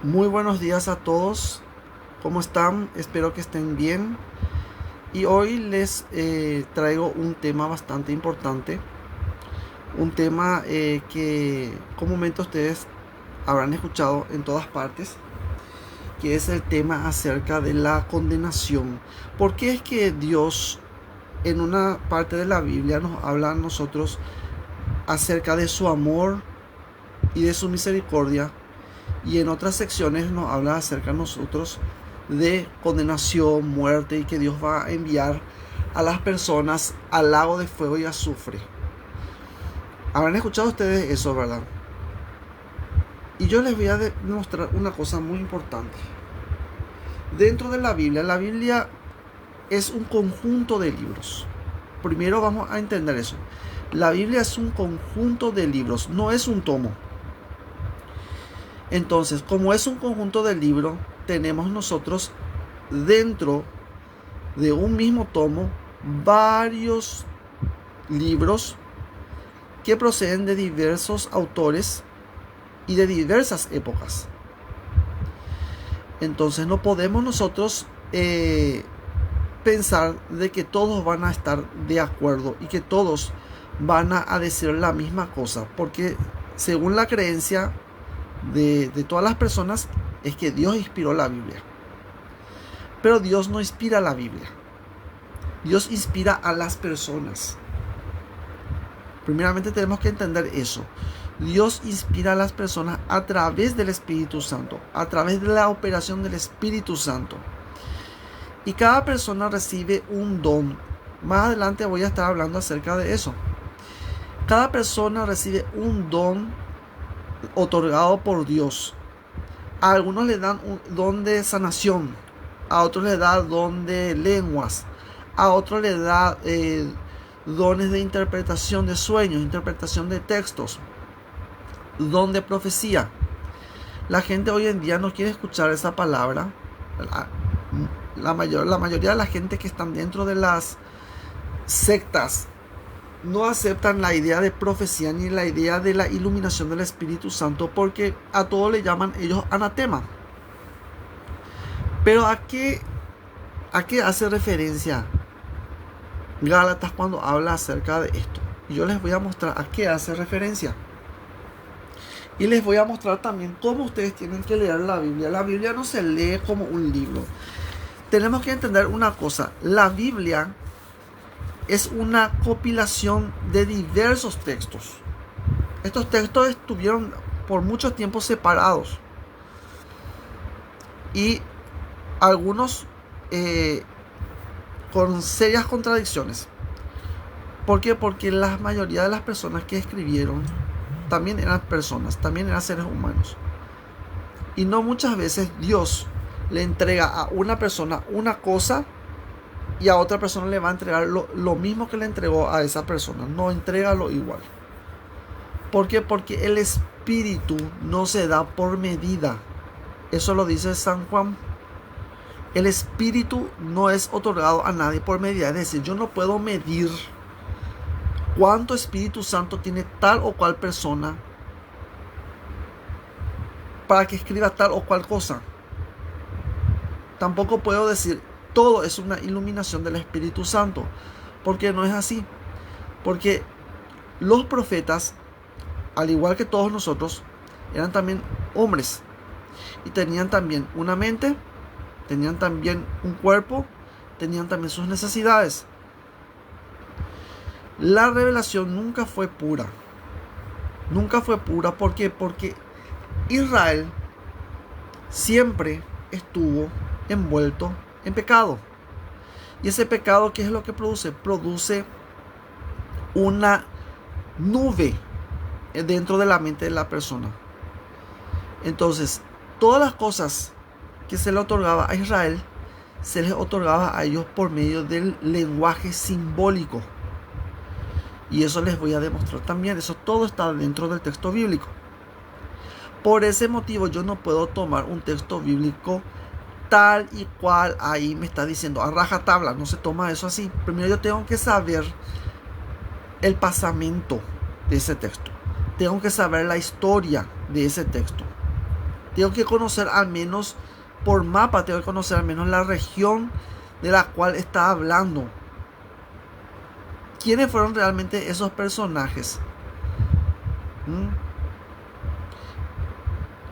Muy buenos días a todos. ¿Cómo están? Espero que estén bien. Y hoy les traigo un tema bastante importante. Un tema que comúnmente ustedes habrán escuchado en todas partes. Que es el tema acerca de la condenación. ¿Por qué es que Dios en una parte de la Biblia nos habla a nosotros acerca de su amor y de su misericordia? Y en otras secciones nos habla acerca de nosotros de condenación, muerte y que Dios va a enviar a las personas al lago de fuego y azufre. Habrán escuchado ustedes eso, ¿verdad? Y yo les voy a demostrar una cosa muy importante. Dentro de la Biblia es un conjunto de libros. Primero vamos a entender eso. La Biblia es un conjunto de libros, no es un tomo. Entonces, como es un conjunto de libros, tenemos nosotros dentro de un mismo tomo varios libros que proceden de diversos autores y de diversas épocas. Entonces no podemos nosotros pensar de que todos van a estar de acuerdo y que todos van a decir la misma cosa, porque según la creencia de todas las personas es que Dios inspiró la Biblia. Pero Dios no inspira la Biblia. Dios inspira a las personas. Primeramente tenemos que entender eso. Dios inspira a las personas a través del Espíritu Santo, a través de la operación del Espíritu Santo. Y cada persona recibe un don. Más adelante voy a estar hablando acerca de eso. Cada persona recibe un don otorgado por Dios. A algunos le dan un don de sanación, a otros le da don de lenguas, a otros le da dones de interpretación de sueños, interpretación de textos, don de profecía. La gente hoy en día no quiere escuchar esa palabra. La mayoría de la gente que están dentro de las sectas no aceptan la idea de profecía ni la idea de la iluminación del Espíritu Santo, porque a todo le llaman ellos anatema. Pero ¿a qué hace referencia Gálatas cuando habla acerca de esto? Y yo les voy a mostrar a qué hace referencia. Y les voy a mostrar también cómo ustedes tienen que leer la Biblia. La Biblia no se lee como un libro. Tenemos que entender una cosa. La Biblia es una compilación de diversos textos. Estos textos estuvieron por mucho tiempo separados. Y algunos con serias contradicciones. ¿Por qué? Porque la mayoría de las personas que escribieron también eran personas, también eran seres humanos. Y no muchas veces Dios le entrega a una persona una cosa y a otra persona le va a entregar lo mismo que le entregó a esa persona. No entrega lo igual. ¿Por qué? Porque el Espíritu no se da por medida. Eso lo dice San Juan. El Espíritu no es otorgado a nadie por medida. Es decir, yo no puedo medir cuánto Espíritu Santo tiene tal o cual persona para que escriba tal o cual cosa. Tampoco puedo decir todo es una iluminación del Espíritu Santo, porque no es así. Porque los profetas, al igual que todos nosotros, eran también hombres y tenían también una mente, tenían también un cuerpo, tenían también sus necesidades. La revelación nunca fue pura. Nunca fue pura. ¿Por qué? Porque Israel siempre estuvo envuelto en pecado. Y ese pecado, ¿qué es lo que produce? Produce una nube dentro de la mente de la persona. Entonces, todas las cosas que se le otorgaba a Israel, se les otorgaba a ellos por medio del lenguaje simbólico. Y eso les voy a demostrar también. Eso todo está dentro del texto bíblico. Por ese motivo yo no puedo tomar un texto bíblico tal y cual ahí me está diciendo a rajatabla. No se toma eso así. Primero yo tengo que saber el pasamento de ese texto. Tengo que saber la historia de ese texto. Tengo que conocer al menos por mapa, tengo que conocer al menos la región de la cual está hablando. ¿Quiénes fueron realmente esos personajes?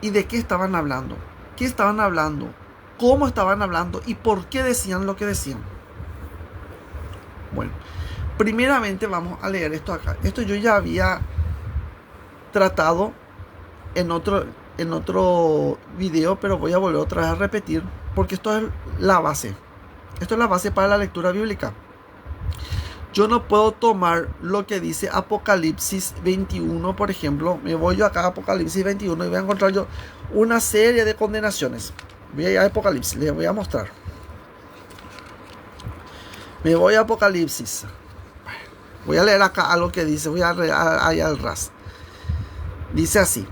¿Y de qué estaban hablando? ¿Qué estaban hablando? ¿Cómo estaban hablando? ¿Y por qué decían lo que decían? Bueno, primeramente vamos a leer esto acá. Esto yo ya había tratado en otro video, pero voy a volver otra vez a repetir, porque esto es la base. Esto es la base para la lectura bíblica. Yo no puedo tomar lo que dice Apocalipsis 21, por ejemplo. Me voy yo acá a Apocalipsis 21 y voy a encontrar yo una serie de condenaciones. Voy a ir a Apocalipsis, les voy a mostrar. Me voy a Apocalipsis. Voy a leer acá algo que dice. Voy a leer allá al ras. Dice así: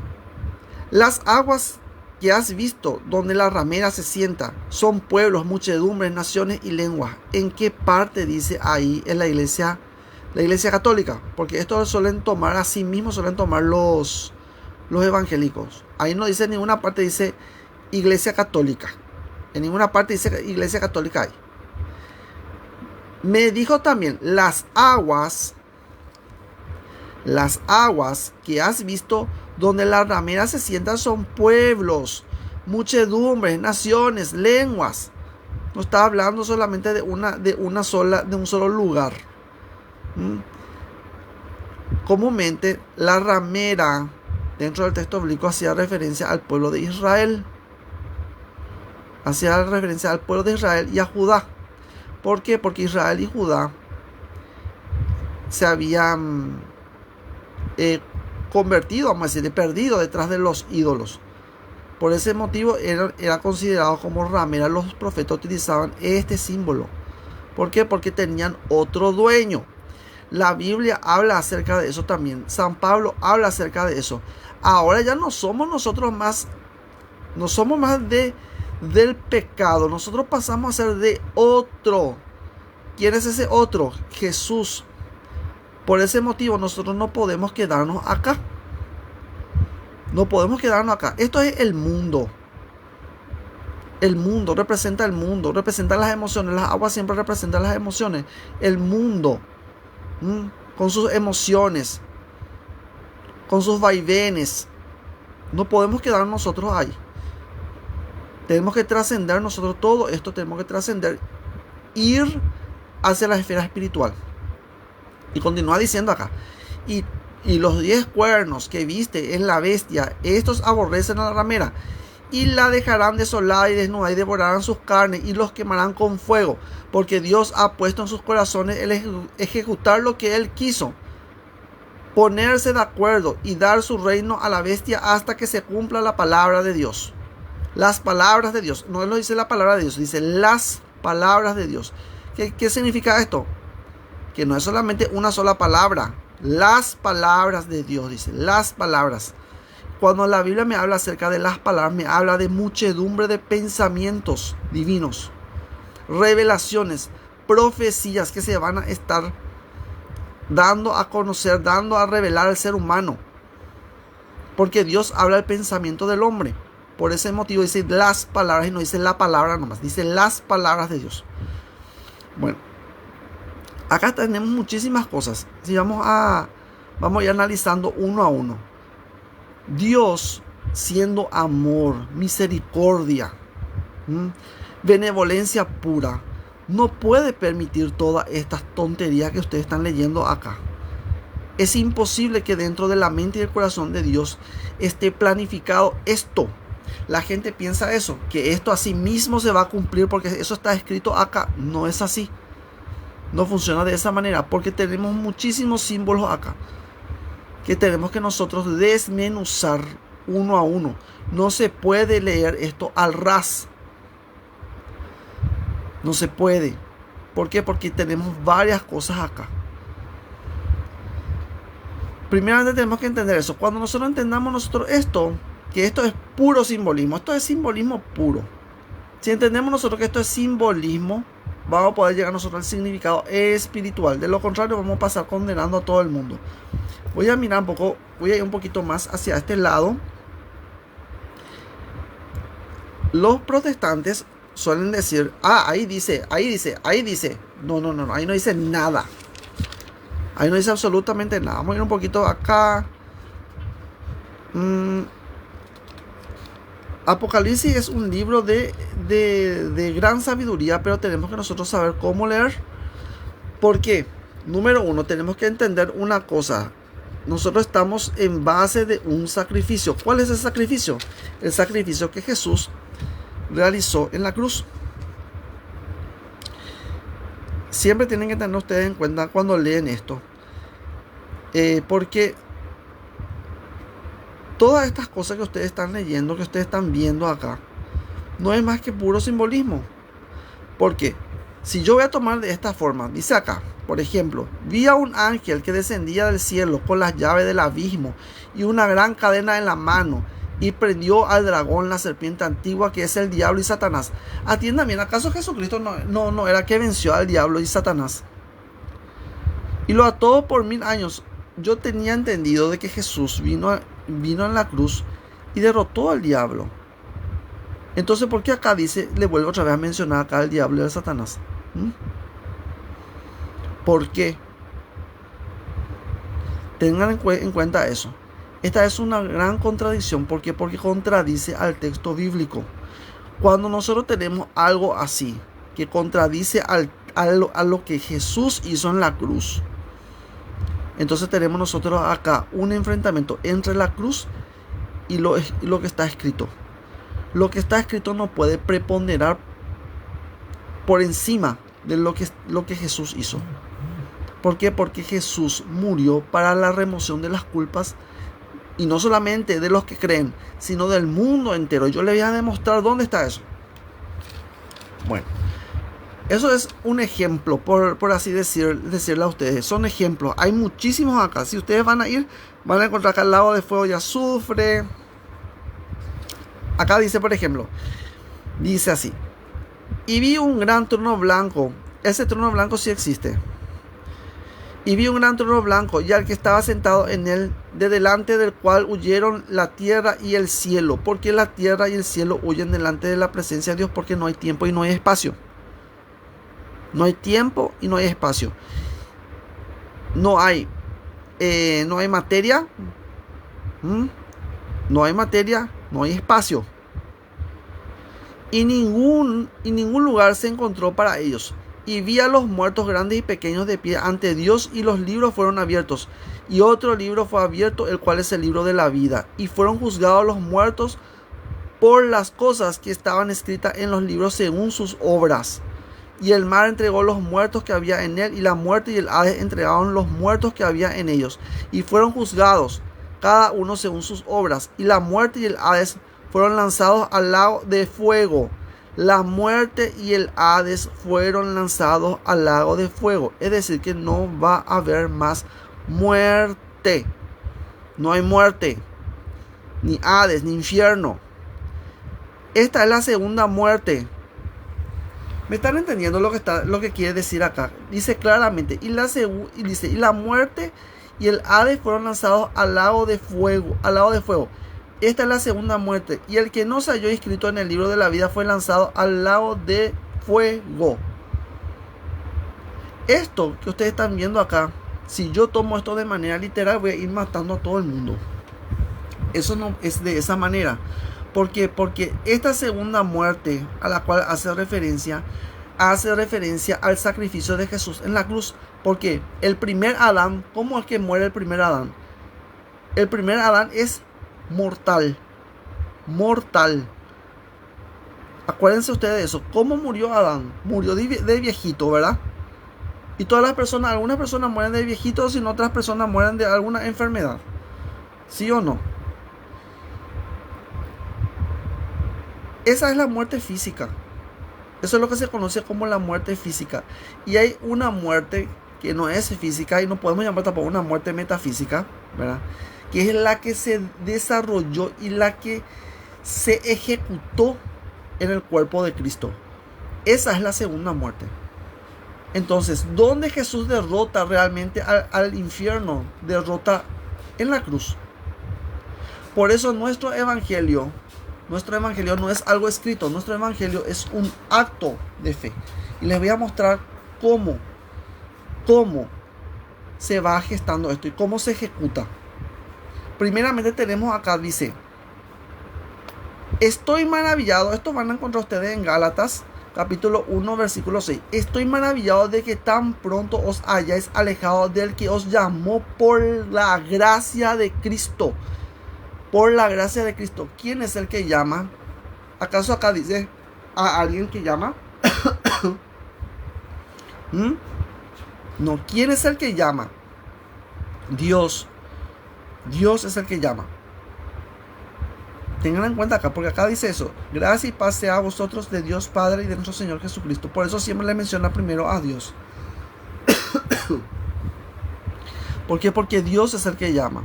las aguas que has visto donde la ramera se sienta son pueblos, muchedumbres, naciones y lenguas. ¿En qué parte dice ahí en la iglesia católica? Porque esto suelen tomar a sí mismos, suelen tomar los evangélicos. Ahí no dice en ninguna parte, dice iglesia católica. En ninguna parte dice iglesia católica ahí. Me dijo también: las aguas que has visto donde la ramera se sienta son pueblos, muchedumbres, naciones, lenguas. No está hablando solamente de un solo lugar. Comúnmente la ramera dentro del texto bíblico hacía referencia al pueblo de Israel. Hacía referencia al pueblo de Israel y a Judá. ¿Por qué? Porque Israel y Judá se habían convertido, vamos a decir, perdido detrás de los ídolos. Por ese motivo era considerado como ramera. Los profetas utilizaban este símbolo. ¿Por qué? Porque tenían otro dueño. La Biblia habla acerca de eso también. San Pablo habla acerca de eso. Ahora ya no somos nosotros más, no somos más del pecado. Nosotros pasamos a ser de otro. ¿Quién es ese otro? Jesús. Por ese motivo nosotros no podemos quedarnos acá. No podemos quedarnos acá. Esto es el mundo. El mundo representa el mundo. Representa las emociones. Las aguas siempre representan las emociones. El mundo. Con sus emociones. Con sus vaivenes. No podemos quedarnos nosotros ahí. Tenemos que trascender nosotros todo esto. Tenemos que trascender. Ir hacia la esfera espiritual. Y continúa diciendo acá: y los 10 cuernos que viste en la bestia, estos aborrecen a la ramera, y la dejarán desolada y desnuda, y devorarán sus carnes, y los quemarán con fuego, porque Dios ha puesto en sus corazones el ejecutar lo que Él quiso, ponerse de acuerdo y dar su reino a la bestia hasta que se cumpla la palabra de Dios. Las palabras de Dios, no lo dice la palabra de Dios, dice las palabras de Dios. ¿Qué significa esto? Que no es solamente una sola palabra. Las palabras de Dios, dice, las palabras. Cuando la Biblia me habla acerca de las palabras, me habla de muchedumbre de pensamientos divinos, revelaciones, profecías que se van a estar dando a conocer, dando a revelar al ser humano. Porque Dios habla el pensamiento del hombre. Por ese motivo dice las palabras y no dice la palabra nomás, dice las palabras de Dios. Bueno, acá tenemos muchísimas cosas. Si vamos a ir analizando uno a uno. Dios, siendo amor, misericordia, benevolencia pura, no puede permitir todas estas tonterías que ustedes están leyendo acá. Es imposible que dentro de la mente y el corazón de Dios esté planificado esto. La gente piensa eso, que esto así mismo se va a cumplir porque eso está escrito acá. No es así. No funciona de esa manera porque tenemos muchísimos símbolos acá que tenemos que nosotros desmenuzar uno a uno. No se puede leer esto al ras. No se puede. ¿Por qué? Porque tenemos varias cosas acá. Primeramente tenemos que entender eso. Cuando nosotros entendamos nosotros esto, que esto es puro simbolismo. Esto es simbolismo puro. Si entendemos nosotros que esto es simbolismo, vamos a poder llegar nosotros al significado espiritual. De lo contrario, vamos a pasar condenando a todo el mundo. Voy a mirar un poco, voy a ir un poquito más hacia este lado. Los protestantes suelen decir, ahí dice, ahí dice, ahí dice. No, ahí no dice nada. Ahí no dice absolutamente nada. Vamos a ir un poquito acá. Apocalipsis es un libro de gran sabiduría, pero tenemos que nosotros saber cómo leer. ¿Por qué? Número uno, tenemos que entender una cosa. Nosotros estamos en base de un sacrificio. ¿Cuál es el sacrificio? El sacrificio que Jesús realizó en la cruz. Siempre tienen que tener ustedes en cuenta cuando leen esto. Porque todas estas cosas que ustedes están leyendo, que ustedes están viendo acá, no es más que puro simbolismo. Porque si yo voy a tomar de esta forma, dice acá, por ejemplo, vi a un ángel que descendía del cielo con las llaves del abismo y una gran cadena en la mano, y prendió al dragón, la serpiente antigua, que es el diablo y Satanás. Atiendan bien, ¿acaso Jesucristo no era que venció al diablo y Satanás? Y lo ató por 1000 años. Yo tenía entendido de que Jesús vino en la cruz y derrotó al diablo. Entonces, ¿por qué acá dice, le vuelvo otra vez a mencionar acá al diablo y al Satanás? ¿Por qué? Tengan en cuenta eso. Esta es una gran contradicción. ¿Por qué? Porque contradice al texto bíblico. Cuando nosotros tenemos algo así, que contradice a lo que Jesús hizo en la cruz, entonces tenemos nosotros acá un enfrentamiento entre la cruz y lo que está escrito. Lo que está escrito no puede preponderar por encima de lo que Jesús hizo. ¿Por qué? Porque Jesús murió para la remoción de las culpas, y no solamente de los que creen, sino del mundo entero. Yo les voy a demostrar dónde está eso. Bueno, eso es un ejemplo, por así decirle a ustedes. Son ejemplos. Hay muchísimos acá. Si ustedes van a ir, van a encontrar acá al lago de fuego y azufre. Acá dice, por ejemplo, dice así: y vi un gran trono blanco. Ese trono blanco sí existe. Y vi un gran trono blanco, y al que estaba sentado en él, de delante del cual huyeron la tierra y el cielo. Porque la tierra y el cielo huyen delante de la presencia de Dios, porque no hay tiempo y no hay espacio. No hay tiempo y no hay espacio. No hay materia. No hay materia, no hay espacio. Y ningún lugar se encontró para ellos. Y vi a los muertos grandes y pequeños de pie ante Dios, y los libros fueron abiertos. Y otro libro fue abierto, el cual es el libro de la vida. Y fueron juzgados los muertos por las cosas que estaban escritas en los libros según sus obras. Y el mar entregó los muertos que había en él, y la muerte y el Hades entregaron los muertos que había en ellos. Y fueron juzgados cada uno según sus obras. Y la muerte y el Hades fueron lanzados al lago de fuego. La muerte y el Hades fueron lanzados al lago de fuego. Es decir, que no va a haber más muerte. No hay muerte, ni Hades, ni infierno. Esta es la segunda muerte. ¿Me están entendiendo lo que quiere decir acá? Dice claramente, y la muerte y el Hades fueron lanzados al lago de fuego, Esta es la segunda muerte, y el que no se halló inscrito en el libro de la vida fue lanzado al lago de fuego. Esto que ustedes están viendo acá, si yo tomo esto de manera literal, voy a ir matando a todo el mundo. Eso no es de esa manera. ¿Por qué? Porque esta segunda muerte a la cual hace referencia al sacrificio de Jesús en la cruz. Porque el primer Adán, ¿cómo es que muere el primer Adán? El primer Adán es mortal. Acuérdense ustedes de eso. ¿Cómo murió Adán? Murió de viejito, ¿verdad? Y todas las personas, algunas personas mueren de viejitos, y otras personas mueren de alguna enfermedad. ¿Sí o no? Esa es la muerte física. Eso es lo que se conoce como la muerte física. Y hay una muerte que no es física, y no podemos llamar tampoco una muerte metafísica, ¿verdad? Que es la que se desarrolló y la que se ejecutó en el cuerpo de Cristo. Esa es la segunda muerte. Entonces, ¿dónde Jesús derrota realmente al infierno? Derrota en la cruz. Por eso nuestro evangelio Nuestro evangelio no es algo escrito, nuestro evangelio es un acto de fe. Y les voy a mostrar cómo se va gestando esto y cómo se ejecuta. Primeramente tenemos acá, dice, estoy maravillado, esto van a encontrar ustedes en Gálatas capítulo 1 versículo 6. Estoy maravillado de que tan pronto os hayáis alejado del que os llamó por la gracia de Cristo. Por la gracia de Cristo. ¿Quién es el que llama? ¿Acaso acá dice a alguien que llama? No, ¿quién es el que llama? Dios. Dios es el que llama. Tengan en cuenta acá, porque acá dice eso. Gracia y paz sea a vosotros de Dios Padre y de nuestro Señor Jesucristo. Por eso siempre le menciona primero a Dios. ¿Por qué? Porque Dios es el que llama.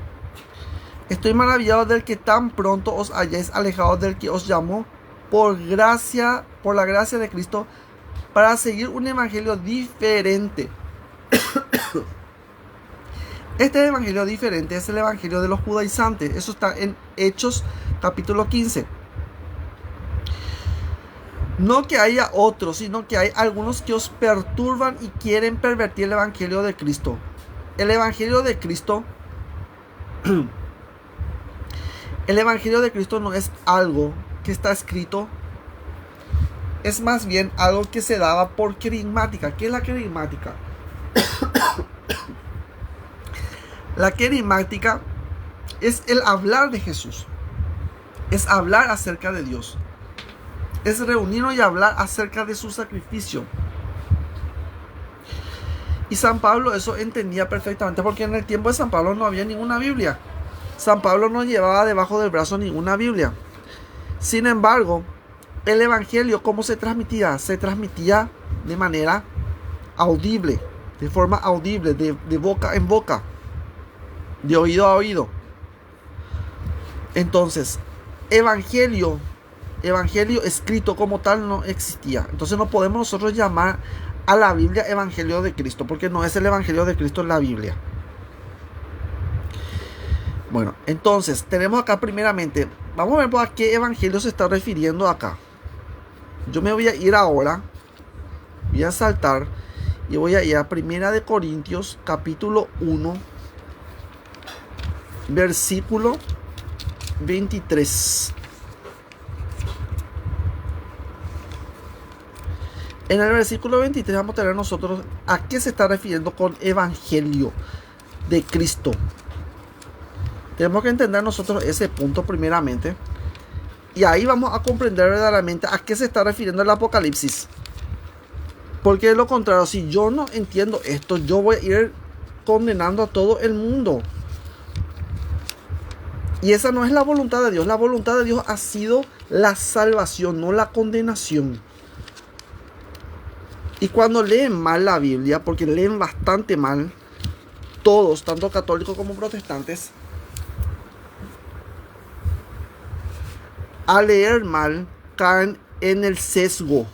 Estoy maravillado del que tan pronto os hayáis alejado del que os llamó por la gracia de Cristo, para seguir un evangelio diferente. Este evangelio diferente es el evangelio de los judaizantes. Eso está en Hechos capítulo 15. No que haya otros, sino que hay algunos que os perturban y quieren pervertir el evangelio de Cristo. El evangelio de Cristo el evangelio de Cristo no es algo que está escrito, es más bien algo que se daba por querigmática. ¿Qué es la querigmática? La querigmática es el hablar de Jesús, es hablar acerca de Dios, es reunirnos y hablar acerca de su sacrificio. Y San Pablo eso entendía perfectamente, porque en el tiempo de San Pablo no había ninguna Biblia. San Pablo no llevaba debajo del brazo ninguna Biblia. Sin embargo, el evangelio, ¿cómo se transmitía? Se transmitía de manera audible, de forma audible, de boca en boca, de oído a oído. Entonces, evangelio escrito como tal no existía. Entonces no podemos nosotros llamar a la Biblia evangelio de Cristo, porque no es el evangelio de Cristo en la Biblia. Bueno, entonces tenemos acá primeramente, vamos a ver a qué evangelio se está refiriendo acá. Yo me voy a ir ahora, voy a saltar y voy a ir a 1 de Corintios capítulo 1 versículo 23. En el versículo 23 vamos a tener nosotros a qué se está refiriendo con evangelio de Cristo. Tenemos que entender nosotros ese punto primeramente. Y ahí vamos a comprender verdaderamente a qué se está refiriendo el Apocalipsis. Porque de lo contrario, si yo no entiendo esto, yo voy a ir condenando a todo el mundo. Y esa no es la voluntad de Dios. La voluntad de Dios ha sido la salvación, no la condenación. Y cuando leen mal la Biblia, porque leen bastante mal, todos, tanto católicos como protestantes, al leer mal, caen en el sesgo,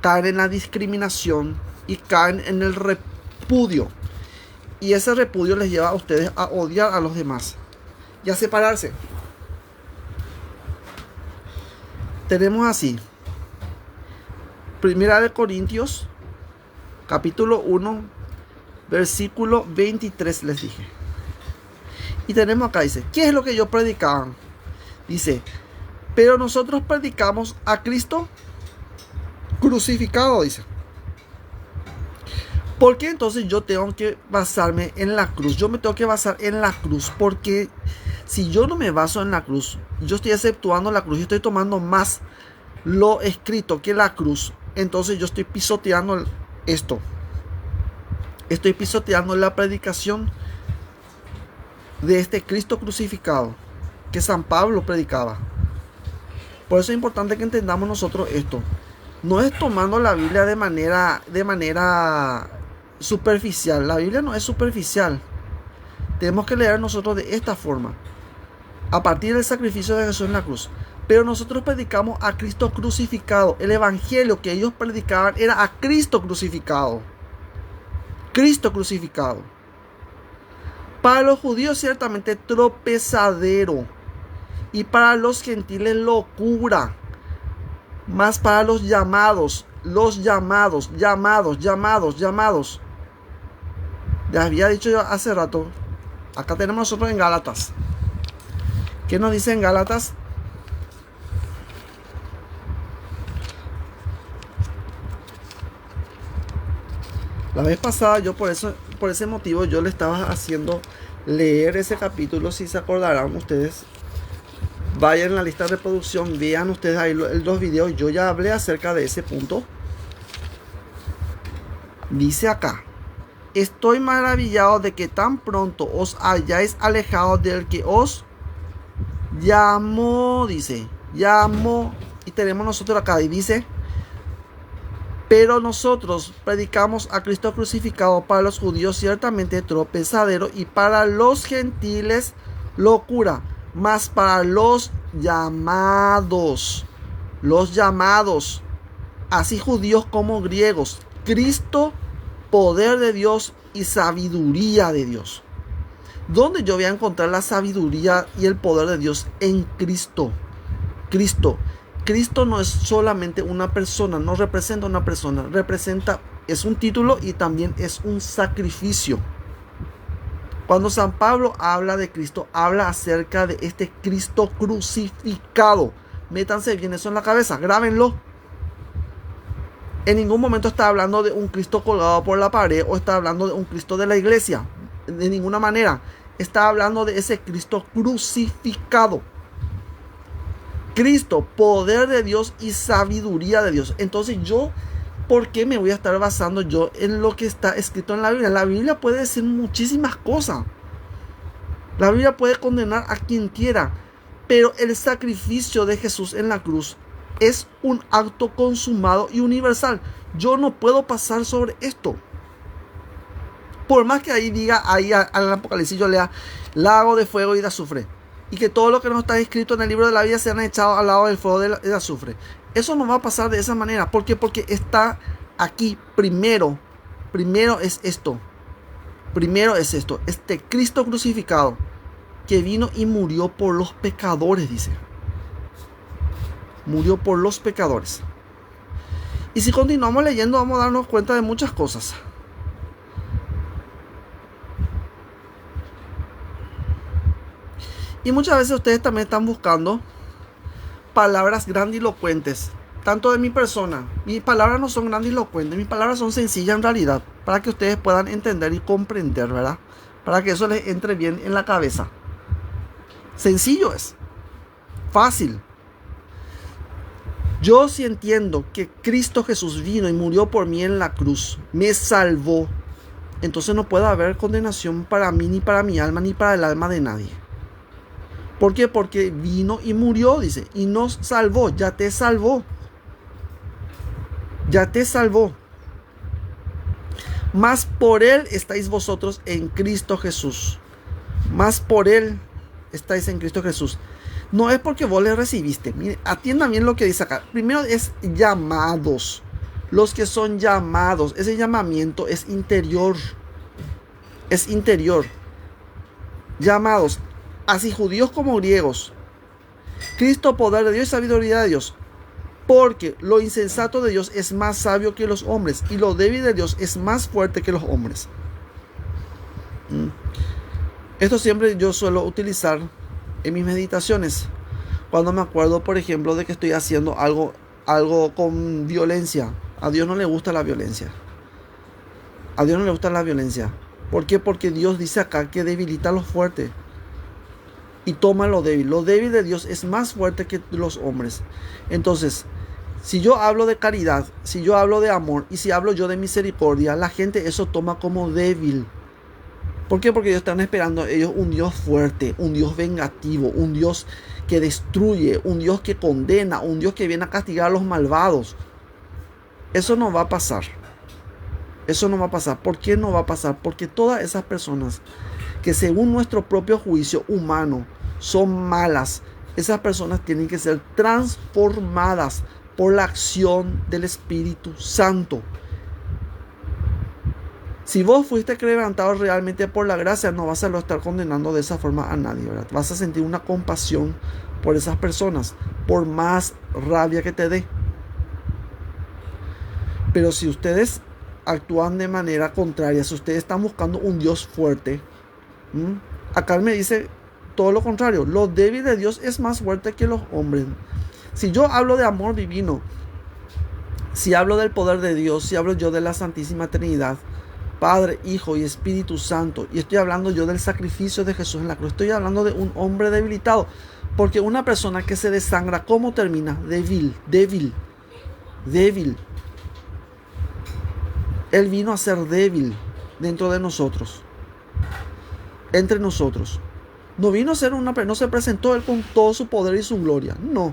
caen en la discriminación y caen en el repudio. Y ese repudio les lleva a ustedes a odiar a los demás y a separarse. Tenemos así, 1 de Corintios, capítulo 1, versículo 23 les dije. Y tenemos acá, dice, ¿qué es lo que ellos predicaban? Dice, pero nosotros predicamos a Cristo crucificado, dice. ¿Por qué entonces yo tengo que basarme en la cruz? Yo me tengo que basar en la cruz, porque si yo no me baso en la cruz, yo estoy exceptuando la cruz, yo estoy tomando más lo escrito que la cruz. Entonces yo estoy pisoteando esto. Estoy pisoteando la predicación de este Cristo crucificado que San Pablo predicaba. Por eso es importante que entendamos nosotros esto. No es tomando la Biblia de manera superficial. La Biblia no es superficial. Tenemos que leer nosotros de esta forma, a partir del sacrificio de Jesús en la cruz. Pero nosotros predicamos a Cristo crucificado. El evangelio que ellos predicaban era a Cristo crucificado. Cristo crucificado. Para los judíos ciertamente tropezadero. y para los gentiles locura, mas para los llamados. Ya había dicho yo hace rato. Acá tenemos nosotros en Gálatas. ¿Qué nos dice en Gálatas? La vez pasada yo por ese motivo yo le estaba haciendo leer ese capítulo, si se acordarán ustedes. Vayan en la lista de reproducción, vean ustedes ahí los videos. Yo ya hablé acerca de ese punto. Dice acá: estoy maravillado de que tan pronto os hayáis alejado del que os llamó, dice, llamó. Y tenemos nosotros acá, y dice: pero nosotros predicamos a Cristo crucificado, para los judíos ciertamente tropezadero y para los gentiles locura, mas para los llamados, así judíos como griegos, Cristo, poder de Dios y sabiduría de Dios. ¿Dónde yo voy a encontrar la sabiduría y el poder de Dios? En Cristo. Cristo no es solamente una persona, no representa una persona, es un título y también es un sacrificio. Cuando San Pablo habla de Cristo, habla acerca de este Cristo crucificado. Métanse bien eso en la cabeza, grábenlo. En ningún momento está hablando de un Cristo colgado por la pared o está hablando de un Cristo de la iglesia. De ninguna manera. Está hablando de ese Cristo crucificado. Cristo, poder de Dios y sabiduría de Dios. Entonces ¿por qué me voy a estar basando yo en lo que está escrito en la Biblia? La Biblia puede decir muchísimas cosas. La Biblia puede condenar a quien quiera. Pero el sacrificio de Jesús en la cruz es un acto consumado y universal. Yo no puedo pasar sobre esto. Por más que ahí diga, ahí al Apocalipsis yo lea lago de fuego y de azufre, y que todo lo que no está escrito en el libro de la vida se han echado al lado del fuego del azufre. Eso no va a pasar de esa manera. ¿Por qué? Porque está aquí primero. Primero es esto. Este Cristo crucificado que vino y murió por los pecadores, dice. Murió por los pecadores. Y si continuamos leyendo, vamos a darnos cuenta de muchas cosas. Y muchas veces ustedes también están buscando palabras grandilocuentes, tanto de mi persona. Mis palabras no son grandilocuentes, mis palabras son sencillas en realidad, para que ustedes puedan entender y comprender, ¿verdad? Para que eso les entre bien en la cabeza. Sencillo es, fácil. Yo sí entiendo que Cristo Jesús vino y murió por mí en la cruz, me salvó. Entonces no puede haber condenación para mí, ni para mi alma, ni para el alma de nadie. ¿Por qué? Porque vino y murió, dice, y nos salvó, ya te salvó. Ya te salvó. Mas por Él estáis vosotros en Cristo Jesús. Mas por Él estáis en Cristo Jesús. No es porque vos le recibiste. Mire, atiendan bien lo que dice acá. Primero es llamados. Los que son llamados. Ese llamamiento es interior. Es interior. Llamados. Así judíos como griegos. Cristo, poder de Dios y sabiduría de Dios. Porque lo insensato de Dios es más sabio que los hombres, y lo débil de Dios es más fuerte que los hombres. Esto siempre yo suelo utilizar en mis meditaciones. Cuando me acuerdo, por ejemplo, de que estoy haciendo algo con violencia. A Dios no le gusta la violencia. A Dios no le gusta la violencia. ¿Por qué? Porque Dios dice acá que debilita a los fuertes y toma lo débil. Lo débil de Dios es más fuerte que los hombres. Entonces, si yo hablo de caridad, si yo hablo de amor y si hablo yo de misericordia, la gente eso toma como débil. ¿Por qué? Porque ellos están esperando un Dios fuerte, un Dios vengativo, un Dios que destruye, un Dios que condena, un Dios que viene a castigar a los malvados. Eso no va a pasar. Eso no va a pasar. ¿Por qué no va a pasar? Porque todas esas personas que según nuestro propio juicio humano son malas, esas personas tienen que ser transformadas por la acción del Espíritu Santo. Si vos fuiste quebrantado realmente por la gracia, no vas a lo estar condenando de esa forma a nadie, ¿verdad? Vas a sentir una compasión por esas personas, por más rabia que te dé. Pero si ustedes actúan de manera contraria, si ustedes están buscando un Dios fuerte, acá me dice todo lo contrario. Lo débil de Dios es más fuerte que los hombres. Si yo hablo de amor divino, si hablo del poder de Dios, si hablo yo de la Santísima Trinidad, Padre, Hijo y Espíritu Santo, y estoy hablando yo del sacrificio de Jesús en la cruz, estoy hablando de un hombre debilitado, porque una persona que se desangra, ¿cómo termina? Débil. Él vino a ser débil dentro de nosotros, entre nosotros. No vino a ser no se presentó Él con todo su poder y su gloria, no.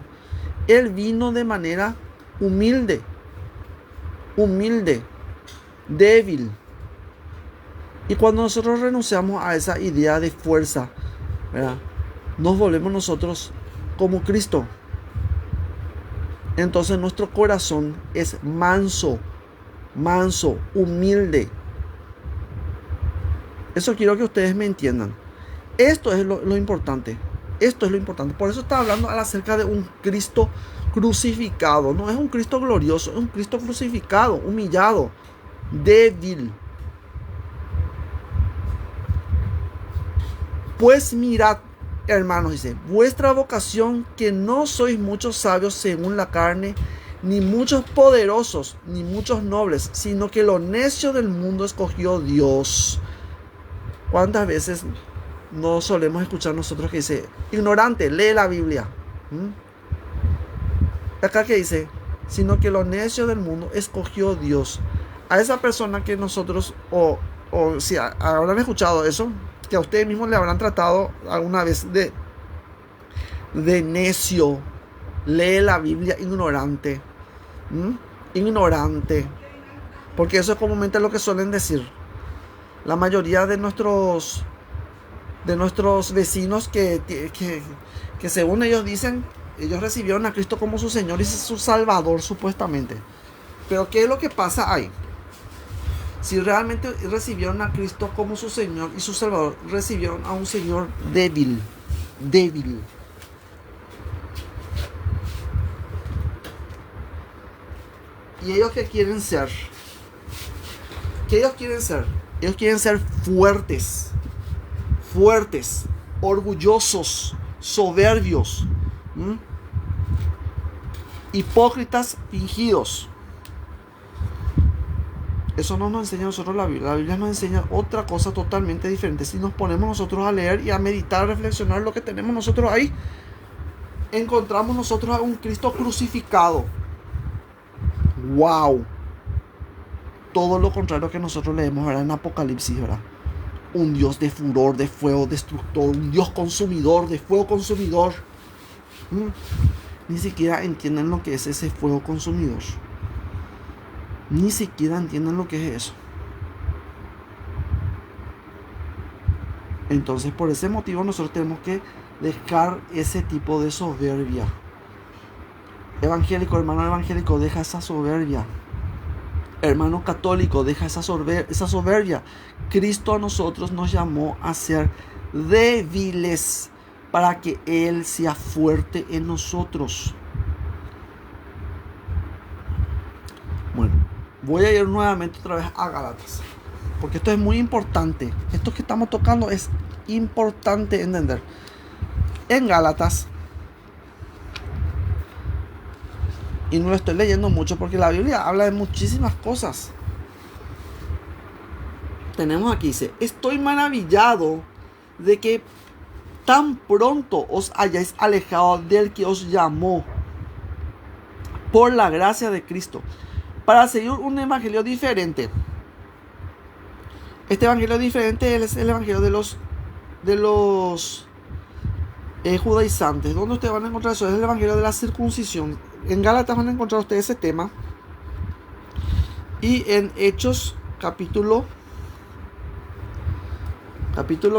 Él vino de manera humilde, débil. Y cuando nosotros renunciamos a esa idea de fuerza, ¿verdad?, nos volvemos nosotros como Cristo. Entonces nuestro corazón es manso, humilde. Eso quiero que ustedes me entiendan. Esto es lo importante. Esto es lo importante. Por eso está hablando acerca de un Cristo crucificado. No es un Cristo glorioso, es un Cristo crucificado, humillado, débil. Pues mirad, hermanos, dice, vuestra vocación, que no sois muchos sabios según la carne, ni muchos poderosos, ni muchos nobles, sino que lo necio del mundo escogió Dios. ¿Cuántas veces no solemos escuchar nosotros que dice, ignorante, lee la Biblia? Acá que dice, sino que lo necio del mundo escogió Dios. A esa persona que nosotros, o si habrán escuchado eso, que a ustedes mismos le habrán tratado alguna vez de necio, lee la Biblia, ignorante. Ignorante. Porque eso es comúnmente lo que suelen decir la mayoría de nuestros vecinos que según ellos dicen, ellos recibieron a Cristo como su Señor y su Salvador supuestamente. Pero ¿qué es lo que pasa ahí? Si realmente recibieron a Cristo como su Señor y su Salvador, recibieron a un Señor débil. ¿Y ellos qué quieren ser? Ellos quieren ser fuertes, orgullosos, soberbios, hipócritas fingidos. Eso no nos enseña a nosotros la Biblia. La Biblia nos enseña otra cosa totalmente diferente. Si nos ponemos nosotros a leer y a meditar, a reflexionar lo que tenemos nosotros ahí, encontramos nosotros a un Cristo crucificado. ¡Wow! Todo lo contrario que nosotros leemos, ¿verdad?, en Apocalipsis, ¿verdad? Un Dios de furor, de fuego destructor, un Dios consumidor, de fuego consumidor. Ni siquiera entienden lo que es ese fuego consumidor. Ni siquiera entienden lo que es eso. Entonces, por ese motivo, nosotros tenemos que dejar ese tipo de soberbia. Evangélico, hermano evangélico, deja esa soberbia. Hermano católico, deja esa soberbia. Cristo a nosotros nos llamó a ser débiles para que Él sea fuerte en nosotros. Bueno, voy a ir nuevamente otra vez a Gálatas, porque esto es muy importante. Esto que estamos tocando es importante entender. En Gálatas, y no lo estoy leyendo mucho porque la Biblia habla de muchísimas cosas. Tenemos aquí, dice, estoy maravillado de que tan pronto os hayáis alejado del que os llamó por la gracia de Cristo para seguir un evangelio diferente. Este evangelio diferente es el evangelio de los judaizantes. ¿Dónde ustedes van a encontrar eso? Es el evangelio de la circuncisión. En Gálatas van a encontrar ustedes ese tema. Y en Hechos capítulo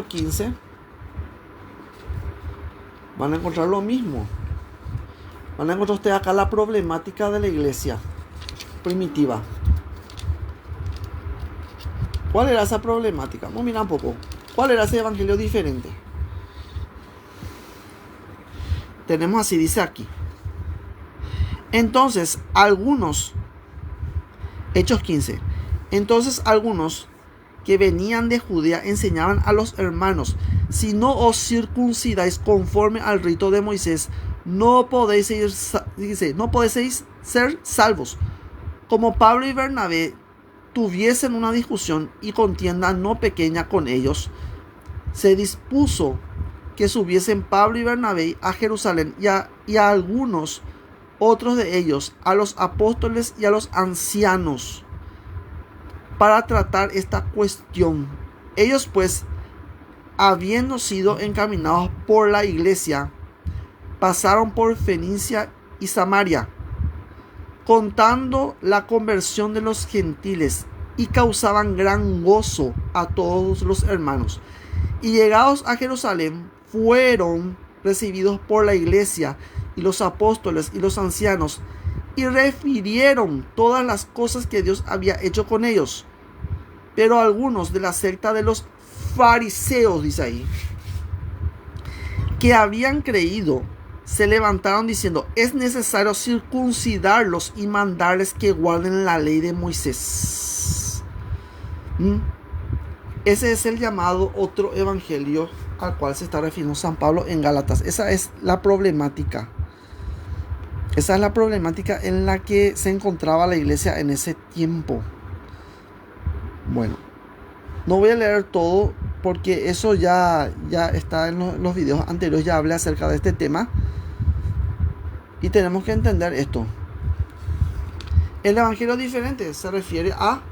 15 van a encontrar lo mismo. Van a encontrar ustedes acá la problemática de la iglesia primitiva. ¿Cuál era esa problemática? Vamos a mirar un poco. ¿Cuál era ese evangelio diferente? Tenemos así, dice aquí. Entonces, algunos, Hechos 15. Entonces, algunos que venían de Judea enseñaban a los hermanos: si no os circuncidáis conforme al rito de Moisés, no podéis ser salvos. Como Pablo y Bernabé tuviesen una discusión y contienda no pequeña con ellos, se dispuso que subiesen Pablo y Bernabé a Jerusalén y a algunos otros de ellos, a los apóstoles y a los ancianos, para tratar esta cuestión. Ellos pues, habiendo sido encaminados por la iglesia, pasaron por Fenicia y Samaria, contando la conversión de los gentiles, y causaban gran gozo a todos los hermanos. Y llegados a Jerusalén, fueron recibidos por la iglesia y los apóstoles y los ancianos, y refirieron todas las cosas que Dios había hecho con ellos. Pero algunos de la secta de los fariseos, dice ahí, que habían creído, se levantaron diciendo: es necesario circuncidarlos y mandarles que guarden la ley de Moisés. Ese es el llamado otro evangelio al cual se está refiriendo San Pablo en Gálatas. Esa es la problemática. Esa es la problemática en la que se encontraba la iglesia en ese tiempo. Bueno, no voy a leer todo porque eso ya está en los videos anteriores. Ya hablé acerca de este tema. Y tenemos que entender esto. El evangelio diferente se refiere a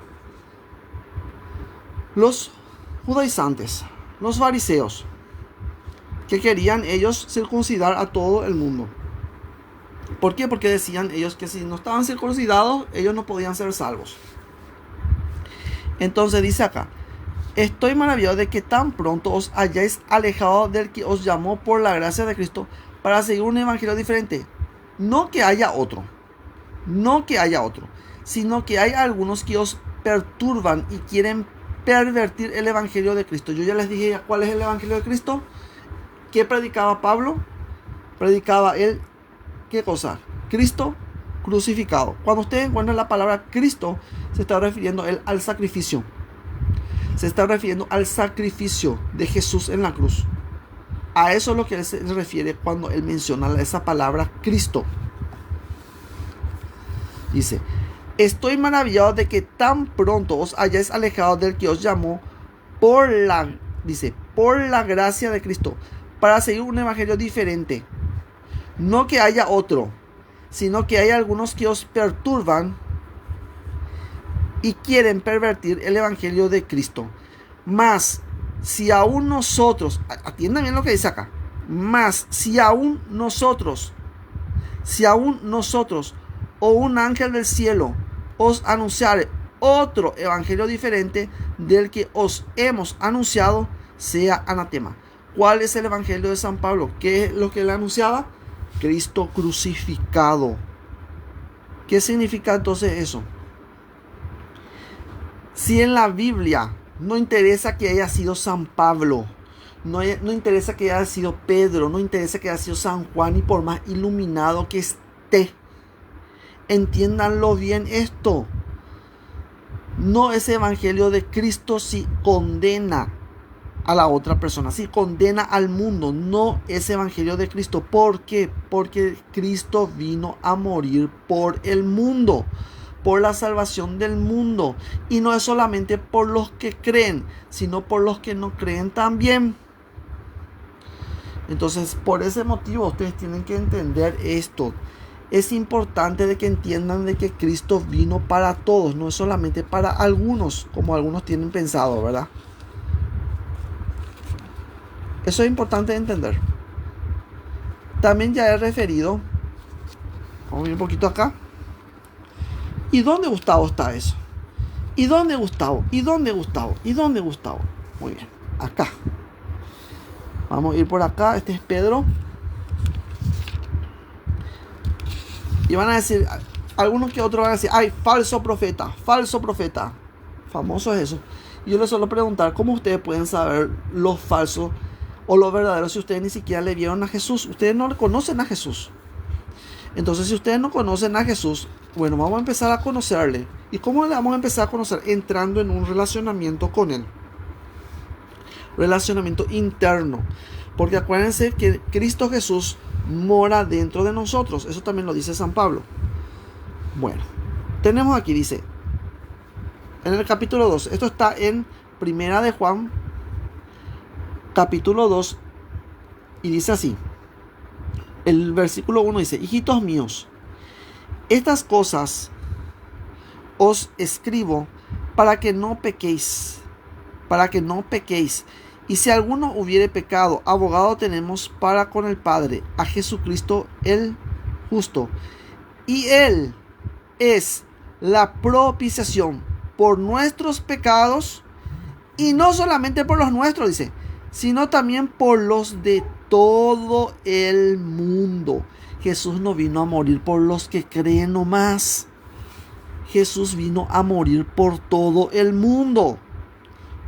los judaizantes, los fariseos, que querían ellos circuncidar a todo el mundo. ¿Por qué? Porque decían ellos que si no estaban circuncidados, ellos no podían ser salvos. Entonces dice acá: estoy maravillado de que tan pronto os hayáis alejado del que os llamó por la gracia de Cristo para seguir un evangelio diferente. No que haya otro, sino que hay algunos que os perturban y quieren pervertir el evangelio de Cristo. Yo ya les dije cuál es el evangelio de Cristo. ¿Qué predicaba Pablo? Predicaba él, ¿qué cosa? Cristo crucificado. Cuando usted encuentra la palabra Cristo, se está refiriendo él al sacrificio. Se está refiriendo al sacrificio de Jesús en la cruz. A eso es lo que él se refiere cuando él menciona esa palabra Cristo. Dice: estoy maravillado de que tan pronto os hayáis alejado del que os llamó por la gracia de Cristo, para seguir un evangelio diferente. No que haya otro, sino que hay algunos que os perturban y quieren pervertir el evangelio de Cristo. Mas si aún nosotros, atiendan bien lo que dice acá, mas si aún nosotros o un ángel del cielo os anunciare otro evangelio diferente del que os hemos anunciado, sea anatema. ¿Cuál es el evangelio de San Pablo? ¿Qué es lo que él anunciaba? Cristo crucificado. ¿Qué significa entonces eso? Si en la Biblia no interesa que haya sido San Pablo, no interesa que haya sido Pedro, no interesa que haya sido San Juan, y por más iluminado que esté, entiéndanlo bien esto. No ese evangelio de Cristo si condena a la otra persona, si condena al mundo, no ese evangelio de Cristo. ¿Por qué? Porque Cristo vino a morir por el mundo, por la salvación del mundo, y no es solamente por los que creen, sino por los que no creen también. Entonces, por ese motivo ustedes tienen que entender esto. Es importante de que entiendan de que Cristo vino para todos, no es solamente para algunos, como algunos tienen pensado, ¿verdad? Eso es importante de entender. También ya he referido, vamos a ir un poquito acá. ¿Y dónde, Gustavo, está eso? ¿Y dónde, Gustavo? ¿Y dónde, Gustavo? ¿Y dónde, Gustavo? Muy bien, acá. Vamos a ir por acá. Este es Pedro. Y van a decir, algunos que otros van a decir: ay, falso profeta, falso profeta. Famoso es eso. Y yo les suelo preguntar, ¿cómo ustedes pueden saber lo falso o lo verdadero si ustedes ni siquiera le vieron a Jesús? Ustedes no conocen a Jesús. Entonces, si ustedes no conocen a Jesús, bueno, vamos a empezar a conocerle. ¿Y cómo le vamos a empezar a conocer? Entrando en un relacionamiento con Él. Relacionamiento interno. Porque acuérdense que Cristo Jesús mora dentro de nosotros. Eso también lo dice San Pablo. Bueno, tenemos aquí, dice, en el capítulo 2, esto está en Primera de Juan, capítulo 2, y dice así. El versículo 1 dice: hijitos míos, estas cosas os escribo para que no pequéis, Y si alguno hubiere pecado, abogado tenemos para con el Padre, a Jesucristo el justo. Y Él es la propiciación por nuestros pecados, y no solamente por los nuestros, dice, sino también por los de todo el mundo. Jesús no vino a morir por los que creen nomás. Jesús vino a morir por todo el mundo.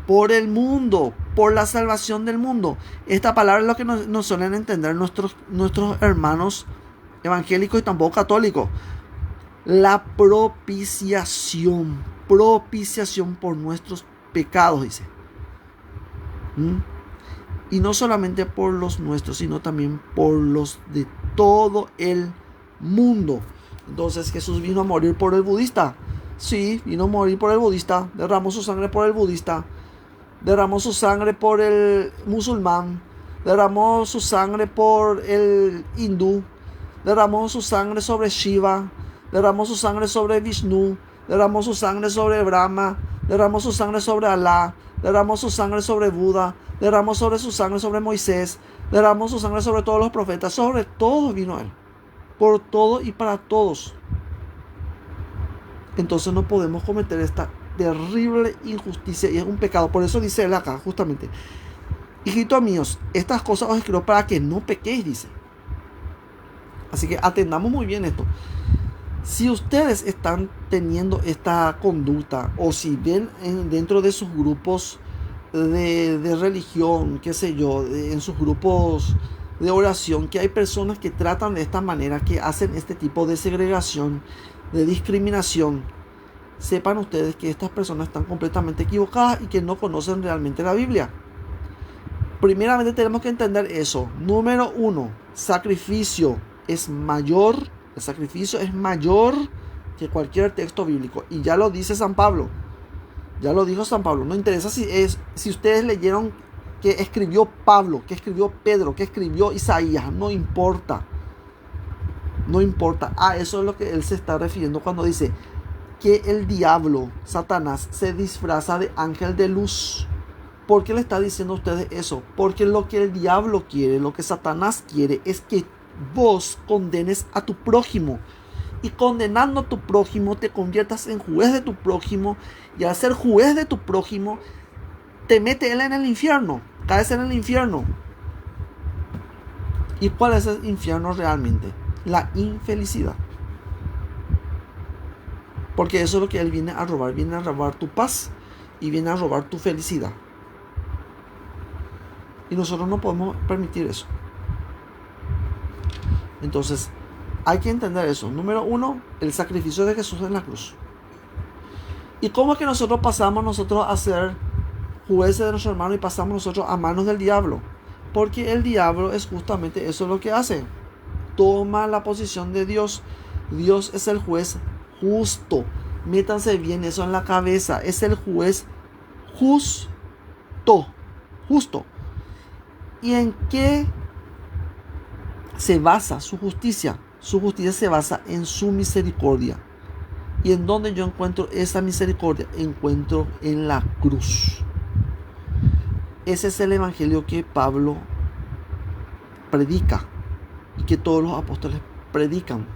Por el mundo, por la salvación del mundo. Esta palabra es lo que no suelen entender nuestros hermanos evangélicos y tampoco católicos. La propiciación por nuestros pecados, dice. Y no solamente por los nuestros, sino también por los de todo el mundo. Entonces, Jesús vino a morir por el budista. Sí, vino a morir por el budista. Derramó su sangre por el budista. Derramó su sangre por el musulmán. Derramó su sangre por el hindú. Derramó su sangre sobre Shiva. Derramó su sangre sobre Vishnu. Derramó su sangre sobre Brahma. Derramó su sangre sobre Alá. Derramó su sangre sobre Buda. Derramó sobre su sangre sobre Moisés. Derramó su sangre sobre todos los profetas. Sobre todos vino Él. Por todo y para todos. Entonces no podemos cometer esta terrible injusticia, y es un pecado. Por eso dice Él acá, justamente: hijitos míos, estas cosas os escribo para que no pequéis, dice. Así que atendamos muy bien esto. Si ustedes están teniendo esta conducta, o si ven dentro de sus grupos de religión, qué sé yo, en sus grupos de oración, que hay personas que tratan de esta manera, que hacen este tipo de segregación, de discriminación, sepan ustedes que estas personas están completamente equivocadas y que no conocen realmente la Biblia. Primeramente tenemos que entender eso. Número 1, sacrificio es mayor. El sacrificio es mayor que cualquier texto bíblico. Y ya lo dice San Pablo. Ya lo dijo San Pablo. No interesa si ustedes leyeron que escribió Pablo, que escribió Pedro, que escribió Isaías. No importa. No importa. A eso es lo que él se está refiriendo cuando dice que el diablo, Satanás, se disfraza de ángel de luz. ¿Por qué le está diciendo a ustedes eso? Porque lo que el diablo quiere, lo que Satanás quiere, es que vos condenes a tu prójimo. Y condenando a tu prójimo, te conviertas en juez de tu prójimo. Y al ser juez de tu prójimo, te mete él en el infierno. Caes en el infierno. ¿Y cuál es el infierno realmente? La infelicidad. Porque eso es lo que él viene a robar. Viene a robar tu paz y viene a robar tu felicidad. Y nosotros no podemos permitir eso. Entonces, hay que entender eso. Número 1, el sacrificio de Jesús en la cruz. ¿Y cómo es que nosotros pasamos a ser jueces de nuestro hermano y pasamos nosotros a manos del diablo? Porque el diablo es justamente eso lo que hace. Toma la posición de Dios. Dios es el juez justo. Métanse bien eso en la cabeza. Es el juez justo. ¿Y en qué se basa su justicia? Su justicia se basa en su misericordia. ¿Y en dónde yo encuentro esa misericordia? Encuentro en la cruz. Ese es el evangelio que Pablo predica y que todos los apóstoles predican.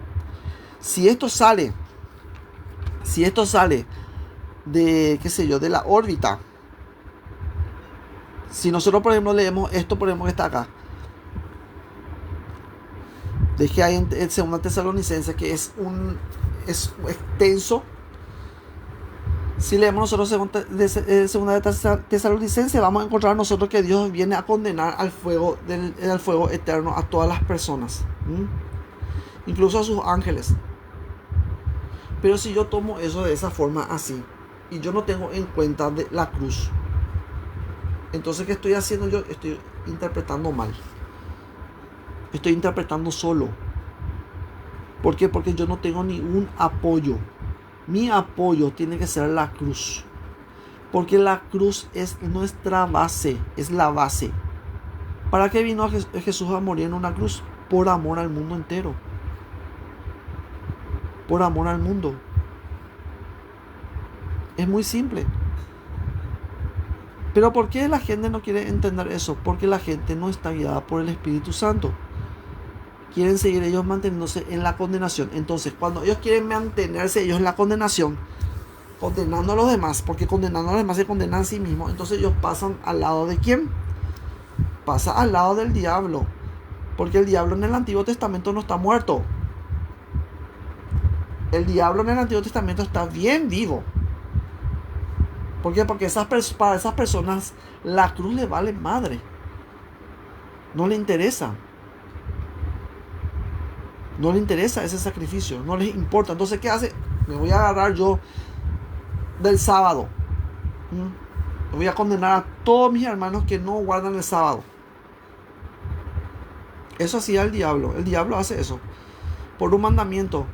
Si esto sale de, qué sé yo, de la órbita. Si nosotros, por ejemplo, leemos esto, por ejemplo, que está acá. Dejé ahí en 2 Tesalonicenses, que es extenso. Si leemos nosotros segunda de Tesalonicenses, vamos a encontrar nosotros que Dios viene a condenar al fuego eterno a todas las personas, incluso a sus ángeles. Pero si yo tomo eso de esa forma así y yo no tengo en cuenta de la cruz, entonces ¿qué estoy haciendo yo? Estoy interpretando mal. Estoy interpretando solo. ¿Por qué? Porque yo no tengo ningún apoyo. Mi apoyo tiene que ser la cruz. Porque la cruz es nuestra base, es la base. ¿Para qué vino Jesús a morir en una cruz? Por amor al mundo entero. Por amor al mundo. Es muy simple. Pero ¿por qué la gente no quiere entender eso? Porque la gente no está guiada por el Espíritu Santo. Quieren seguir ellos manteniéndose en la condenación. Entonces, cuando ellos quieren mantenerse ellos en la condenación, condenando a los demás, porque condenando a los demás se condenan a sí mismos, entonces ellos pasan al lado de ¿quién? Pasa al lado del diablo. Porque el diablo en el Antiguo Testamento no está muerto. El diablo en el Antiguo Testamento está bien vivo. ¿Por qué? Porque para esas personas la cruz le vale madre. No le interesa. No le interesa ese sacrificio. No les importa. Entonces, ¿qué hace? Me voy a agarrar yo del sábado. Me voy a condenar a todos mis hermanos que no guardan el sábado. Eso hacía el diablo. El diablo hace eso. Por un mandamiento.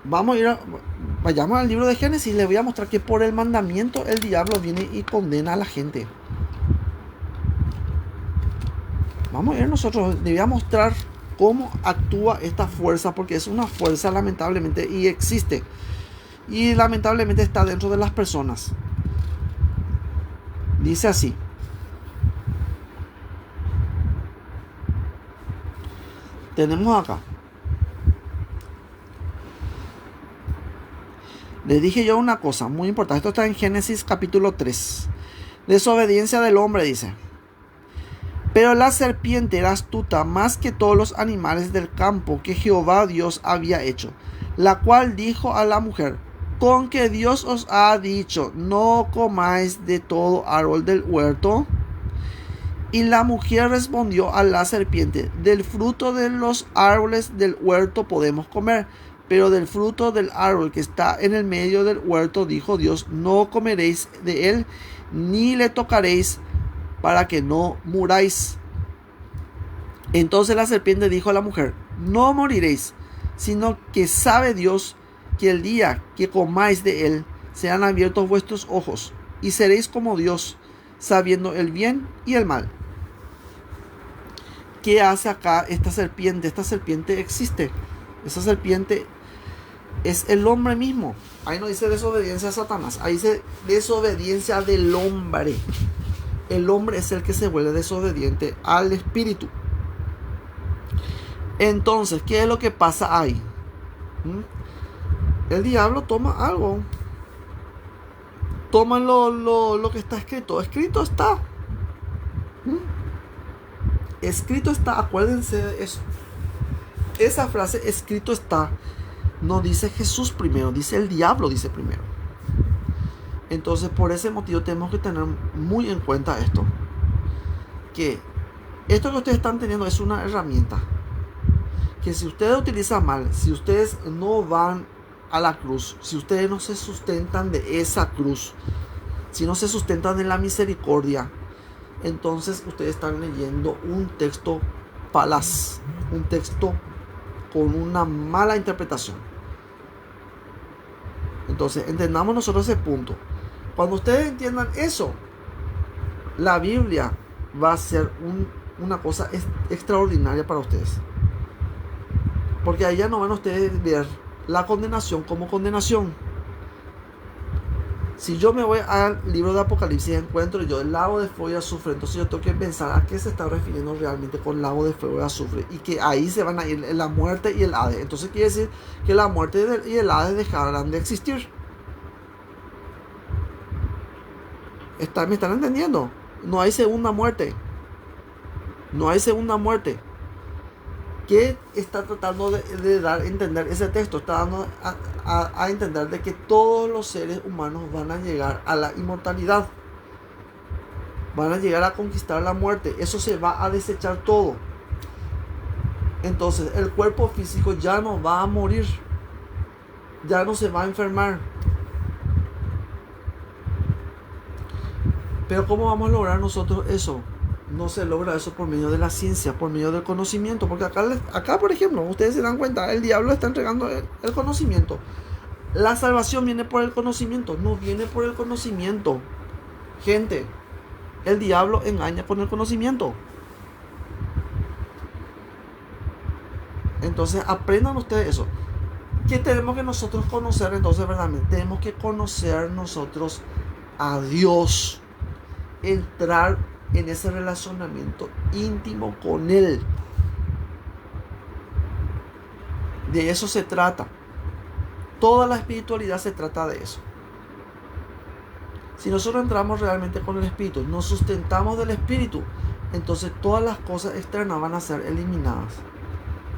Vayamos al libro de Génesis. Les voy a mostrar que por el mandamiento el diablo viene y condena a la gente. Vamos a ir nosotros. Les voy a mostrar cómo actúa esta fuerza, porque es una fuerza lamentablemente y existe. Y lamentablemente está dentro de las personas. Dice así. Tenemos acá. Les dije yo una cosa muy importante. Esto está en Génesis capítulo 3. Desobediencia del hombre, dice. Pero la serpiente era astuta más que todos los animales del campo que Jehová Dios había hecho, la cual dijo a la mujer: ¿con que Dios os ha dicho, no comáis de todo árbol del huerto? Y la mujer respondió a la serpiente: del fruto de los árboles del huerto podemos comer, pero del fruto del árbol que está en el medio del huerto, dijo Dios, no comeréis de él, ni le tocaréis, para que no muráis. Entonces la serpiente dijo a la mujer: no moriréis, sino que sabe Dios que el día que comáis de él, sean abiertos vuestros ojos, y seréis como Dios, sabiendo el bien y el mal. ¿Qué hace acá esta serpiente? Esta serpiente existe. Esa serpiente es el hombre mismo. Ahí no dice desobediencia a Satanás, ahí dice desobediencia del hombre. El hombre es el que se vuelve desobediente al espíritu. Entonces, ¿qué es lo que pasa ahí? El diablo toma algo. Toma lo que está escrito. Escrito está. Escrito está. Acuérdense de eso. Esa frase, escrito está, no dice Jesús primero, dice el diablo, dice primero. Entonces, por ese motivo tenemos que tener muy en cuenta esto. Que esto que ustedes están teniendo es una herramienta. Que si ustedes utilizan mal, si ustedes no van a la cruz, si ustedes no se sustentan de esa cruz, si no se sustentan de la misericordia, entonces ustedes están leyendo un texto falaz, un texto con una mala interpretación. Entonces, entendamos nosotros ese punto. Cuando ustedes entiendan eso, la Biblia va a ser una cosa extraordinaria para ustedes. Porque allá no van a ustedes ver la condenación como condenación. Si yo me voy al libro de Apocalipsis y encuentro yo el lago de fuego y azufre, entonces yo tengo que pensar a qué se está refiriendo realmente con lago de fuego y azufre. Y que ahí se van a ir la muerte y el Hades. Entonces quiere decir que la muerte y el Hades dejarán de existir. ¿Me están entendiendo? No hay segunda muerte. No hay segunda muerte. ¿Qué está tratando de dar a entender ese texto? Está dando a entender de que todos los seres humanos van a llegar a la inmortalidad. Van a llegar a conquistar la muerte. Eso se va a desechar todo. Entonces el cuerpo físico ya no va a morir. Ya no se va a enfermar. Pero ¿cómo vamos a lograr nosotros eso? No se logra eso por medio de la ciencia, por medio del conocimiento. Porque acá por ejemplo, ustedes se dan cuenta, el diablo está entregando el conocimiento. La salvación viene por el conocimiento, no viene por el conocimiento. Gente, el diablo engaña con el conocimiento. Entonces aprendan ustedes eso. ¿Qué tenemos que nosotros conocer entonces verdaderamente? Tenemos que conocer nosotros a Dios. Entrar en ese relacionamiento íntimo con Él. De eso se trata. Toda la espiritualidad se trata de eso. Si nosotros entramos realmente con el Espíritu, nos sustentamos del Espíritu, entonces todas las cosas externas van a ser eliminadas.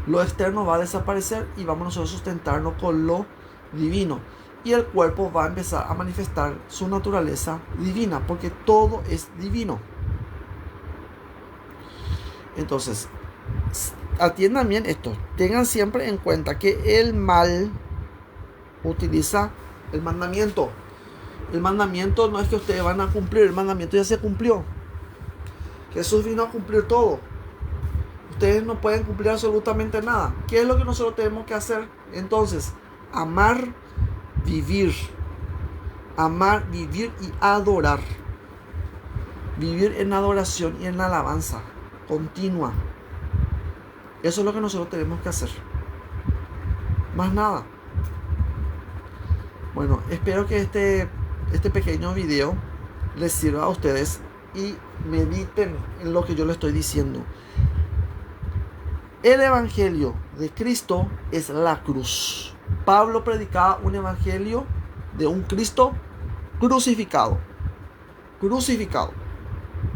Lo externo va a desaparecer y vamos nosotros a sustentarnos con lo divino. Y el cuerpo va a empezar a manifestar su naturaleza divina, porque todo es divino. Entonces, atiendan bien esto. Tengan siempre en cuenta que el mal utiliza el mandamiento. El mandamiento no es que ustedes van a cumplir, el mandamiento ya se cumplió. Jesús vino a cumplir todo. Ustedes no pueden cumplir absolutamente nada. ¿Qué es lo que nosotros tenemos que hacer? Entonces, amar, vivir. Amar, vivir y adorar. Vivir en adoración y en alabanza continua. Eso es lo que nosotros tenemos que hacer. Más nada. Bueno, espero que este pequeño video les sirva a ustedes y mediten en lo que yo les estoy diciendo. El evangelio de Cristo es la cruz. Pablo predicaba un evangelio de un Cristo crucificado. Crucificado.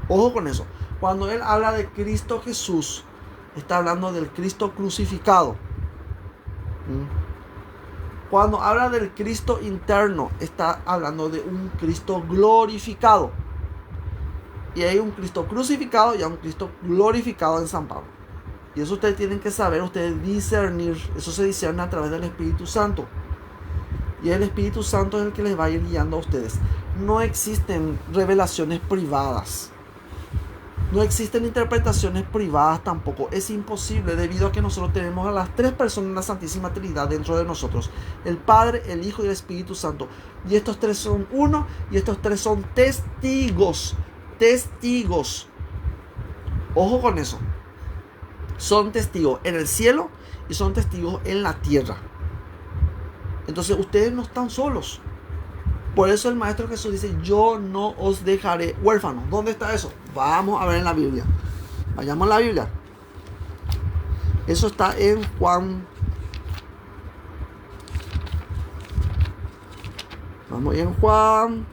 Ojo con eso. Cuando él habla de Cristo Jesús, está hablando del Cristo crucificado. Cuando habla del Cristo interno, está hablando de un Cristo glorificado. Y hay un Cristo crucificado y hay un Cristo glorificado en San Pablo. Y eso ustedes tienen que saber, ustedes discernir. Eso se discierne a través del Espíritu Santo. Y el Espíritu Santo es el que les va a ir guiando a ustedes. No existen revelaciones privadas. No existen interpretaciones privadas tampoco. Es imposible debido a que nosotros tenemos a las tres personas de la Santísima Trinidad dentro de nosotros. El Padre, el Hijo y el Espíritu Santo. Y estos tres son uno y estos tres son testigos. Testigos. Ojo con eso. Son testigos en el cielo y son testigos en la tierra. Entonces ustedes no están solos. Por eso el Maestro Jesús dice: yo no os dejaré huérfanos. ¿Dónde está eso? Vamos a ver en la Biblia. Vayamos a la Biblia. Eso está en Juan. Vamos en Juan.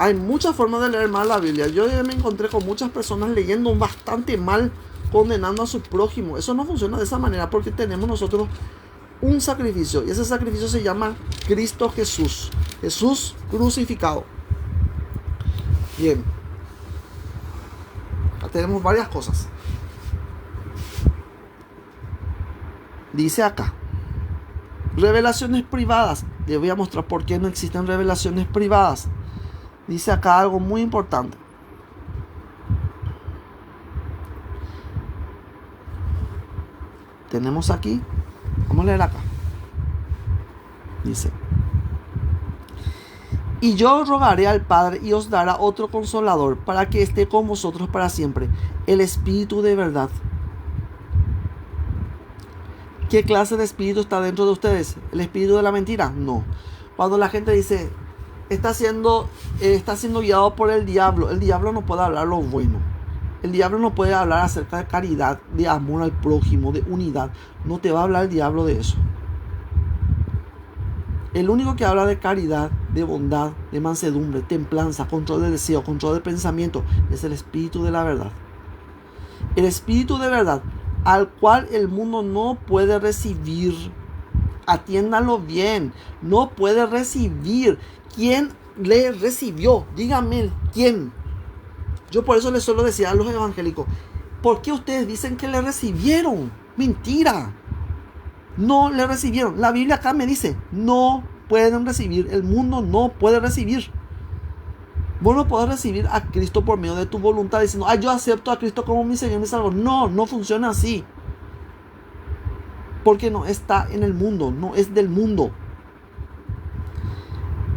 Hay muchas formas de leer mal la Biblia. Yo me encontré con muchas personas leyendo bastante mal, condenando a su prójimo. Eso no funciona de esa manera porque tenemos nosotros un sacrificio. Y ese sacrificio se llama Cristo Jesús. Jesús crucificado. Bien. Acá tenemos varias cosas. Dice acá: revelaciones privadas. Les voy a mostrar por qué no existen revelaciones privadas. Dice acá algo muy importante. Tenemos aquí. Vamos a leer acá. Dice: y yo rogaré al Padre y os dará otro consolador para que esté con vosotros para siempre, el Espíritu de verdad. ¿Qué clase de espíritu está dentro de ustedes? ¿El espíritu de la mentira? No. Cuando la gente dice está siendo guiado por el diablo no puede hablar lo bueno. El diablo no puede hablar acerca de caridad, de amor al prójimo, de unidad. No te va a hablar el diablo de eso. El único que habla de caridad, de bondad, de mansedumbre, templanza, control del deseo, control del pensamiento, es el Espíritu de la verdad. El Espíritu de verdad, al cual el mundo no puede recibir. Atiéndanlo bien, no puede recibir. ¿Quién le recibió? Díganme, ¿quién? Yo por eso les suelo decir a los evangélicos, ¿por qué ustedes dicen que le recibieron? Mentira. No le recibieron. La Biblia acá me dice, no pueden recibir. El mundo no puede recibir. Vos no podés recibir a Cristo por medio de tu voluntad diciendo, yo acepto a Cristo como mi Señor y mi Salvador. No, no funciona así. Porque no está en el mundo, no es del mundo.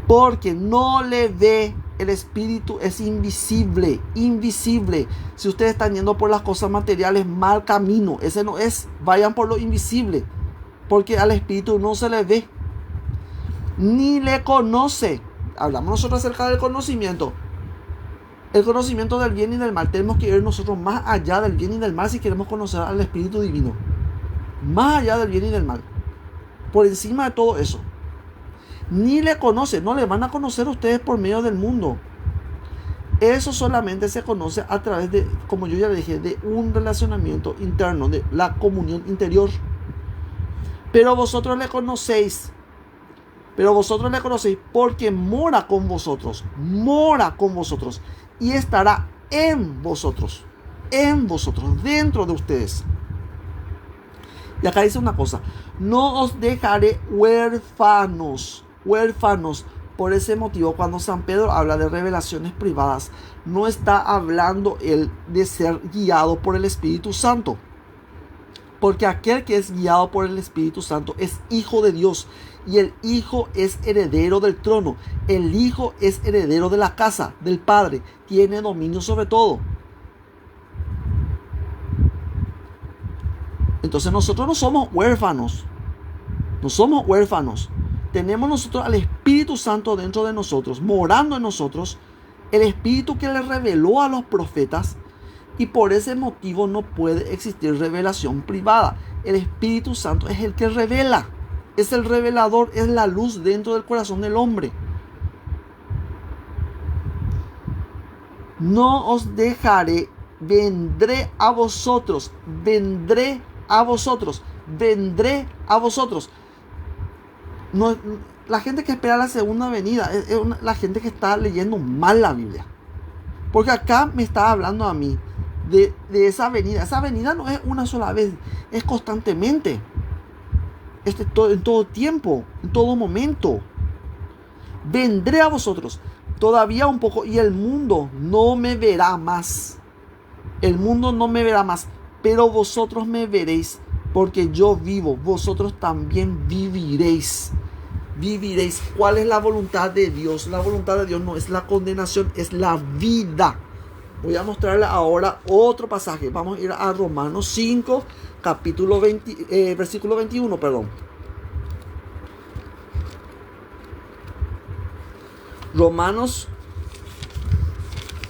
Porque no le ve. El Espíritu es invisible, invisible. Si ustedes están yendo por las cosas materiales, mal camino. Ese no es. Vayan por lo invisible. Porque al Espíritu no se le ve. Ni le conoce. Hablamos nosotros acerca del conocimiento. El conocimiento del bien y del mal. Tenemos que ir nosotros más allá del bien y del mal si queremos conocer al Espíritu Divino. Más allá del bien y del mal. Por encima de todo eso. Ni le conoce. No le van a conocer a ustedes por medio del mundo. Eso solamente se conoce a través de, como yo ya le dije, de un relacionamiento interno, de la comunión interior. Pero vosotros le conocéis. Pero vosotros le conocéis porque mora con vosotros. Mora con vosotros. Y estará en vosotros. En vosotros. Dentro de ustedes. Y acá dice una cosa. No os dejaré huérfanos. Huérfanos. Por ese motivo, cuando San Pedro habla de revelaciones privadas, no está hablando él de ser guiado por el Espíritu Santo. Porque aquel que es guiado por el Espíritu Santo es hijo de Dios. Y el hijo es heredero del trono. El hijo es heredero de la casa del Padre. Tiene dominio sobre todo. Entonces nosotros no somos huérfanos. No somos huérfanos. Tenemos nosotros al Espíritu Santo dentro de nosotros, morando en nosotros. El Espíritu que le reveló a los profetas. Y por ese motivo no puede existir revelación privada. El Espíritu Santo es el que revela. Es el revelador, es la luz dentro del corazón del hombre. No os dejaré, vendré a vosotros, vendré a vosotros, vendré a vosotros. No, la gente que espera la segunda venida es la gente que está leyendo mal la Biblia. Porque acá me está hablando a mí de esa venida. Esa venida no es una sola vez, es constantemente. En todo tiempo, en todo momento. Vendré a vosotros todavía un poco y el mundo no me verá más. El mundo no me verá más, pero vosotros me veréis, porque yo vivo, vosotros también viviréis. Viviréis. ¿Cuál es la voluntad de Dios? La voluntad de Dios no es la condenación, es la vida. Voy a mostrarle ahora otro pasaje. Vamos a ir a Romanos 5, capítulo 20, versículo 21, perdón. Romanos.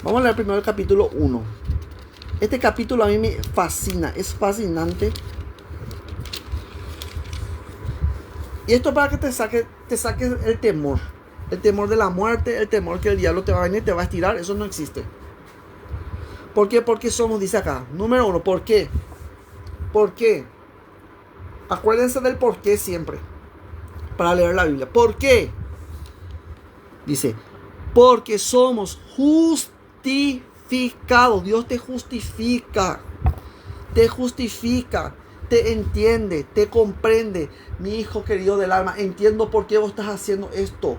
Vamos a leer primero el capítulo 1. Este capítulo a mí me fascina, es fascinante. Y esto para que te saques el temor. El temor de la muerte, el temor que el diablo te va a venir, te va a estirar. Eso no existe. ¿Por qué? Porque somos, dice acá. Número 1, ¿por qué? ¿Por qué? Acuérdense del por qué siempre. Para leer la Biblia. ¿Por qué? Dice, porque somos justificados. Dios te justifica. Te justifica. Te entiende. Te comprende. Mi hijo querido del alma. Entiendo por qué vos estás haciendo esto.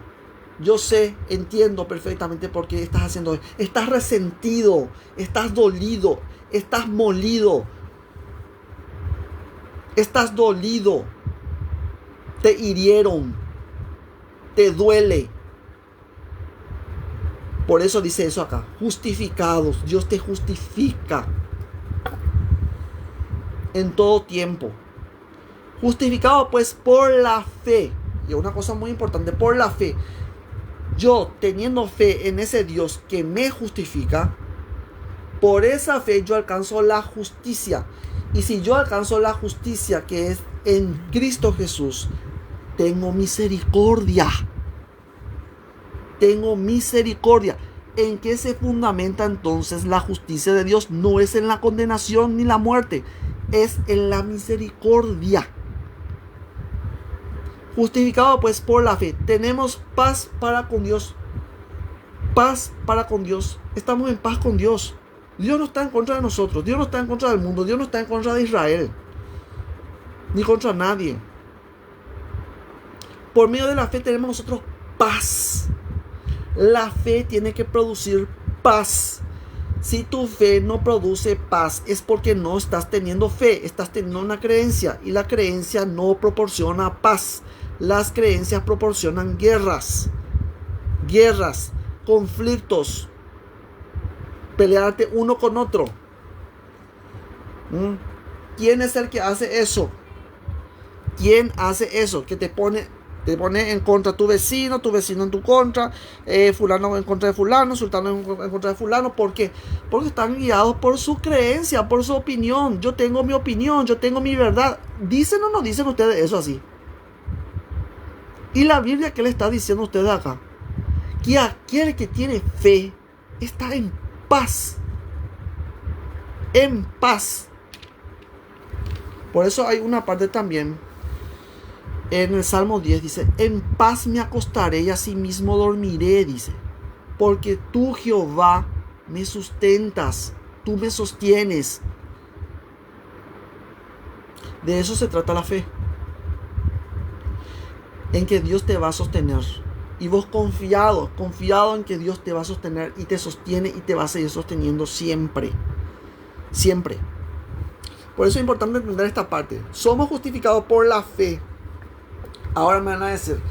Yo sé, entiendo perfectamente por qué estás haciendo esto. Estás resentido. Estás dolido. Estás molido. Estás dolido. Te hirieron. Te duele. Por eso dice eso acá. Justificados. Dios te justifica. En todo tiempo. Justificado pues por la fe. Y una cosa muy importante. Por la fe. Yo teniendo fe en ese Dios que me justifica. Por esa fe yo alcanzo la justicia. Y si yo alcanzo la justicia que es en Cristo Jesús. Tengo misericordia. Tengo misericordia. ¿En qué se fundamenta entonces la justicia de Dios? No es en la condenación ni la muerte, es en la misericordia. Justificado pues por la fe, tenemos paz para con Dios. Paz para con Dios. Estamos en paz con Dios. Dios no está en contra de nosotros. Dios no está en contra del mundo. Dios no está en contra de Israel. Ni contra nadie. Por medio de la fe tenemos nosotros paz. La fe tiene que producir paz. Si tu fe no produce paz, es porque no estás teniendo fe, estás teniendo una creencia, y la creencia no proporciona paz. Las creencias proporcionan guerras, conflictos, pelearte uno con otro. ¿Quién es el que hace eso? ¿Quién hace eso? Que te pone en contra tu vecino en tu contra, fulano en contra de fulano, sultano en contra de fulano. ¿Por qué? Porque están guiados por su creencia, por su opinión. Yo tengo mi opinión, yo tengo mi verdad. ¿Dicen o no dicen ustedes eso así? ¿Y la Biblia qué le está diciendo a ustedes acá? Que aquel que tiene fe está en paz. En paz. Por eso hay una parte también en el Salmo 10, dice: en paz me acostaré y asimismo dormiré, dice, porque tú, Jehová, me sustentas, tú me sostienes. De eso se trata la fe, en que Dios te va a sostener, y vos confiado en que Dios te va a sostener y te sostiene y te va a seguir sosteniendo siempre. Por eso es importante entender esta parte. Somos justificados por la fe. Ahora me van a decir: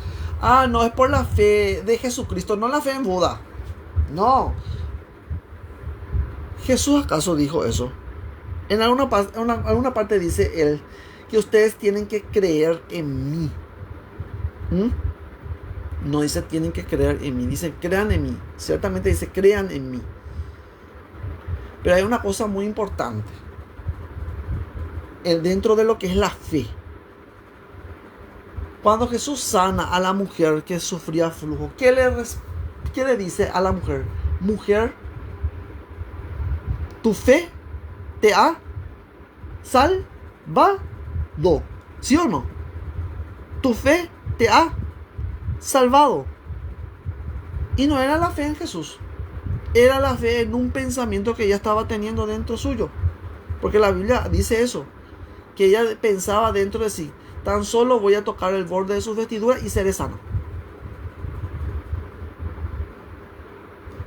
no, es por la fe de Jesucristo, no la fe en Buda. No. ¿Jesús acaso dijo eso? En alguna parte dice él que ustedes tienen que creer en mí. No dice tienen que creer en mí, dice crean en mí. Ciertamente dice crean en mí. Pero hay una cosa muy importante dentro de lo que es la fe. Cuando Jesús sana a la mujer que sufría flujo, ¿qué le dice a la mujer? Mujer, tu fe te ha salvado. ¿Sí o no? Tu fe te ha salvado. Y no era la fe en Jesús. Era la fe en un pensamiento que ella estaba teniendo dentro suyo. Porque la Biblia dice eso. Que ella pensaba dentro de sí: tan solo voy a tocar el borde de sus vestiduras y seré sano.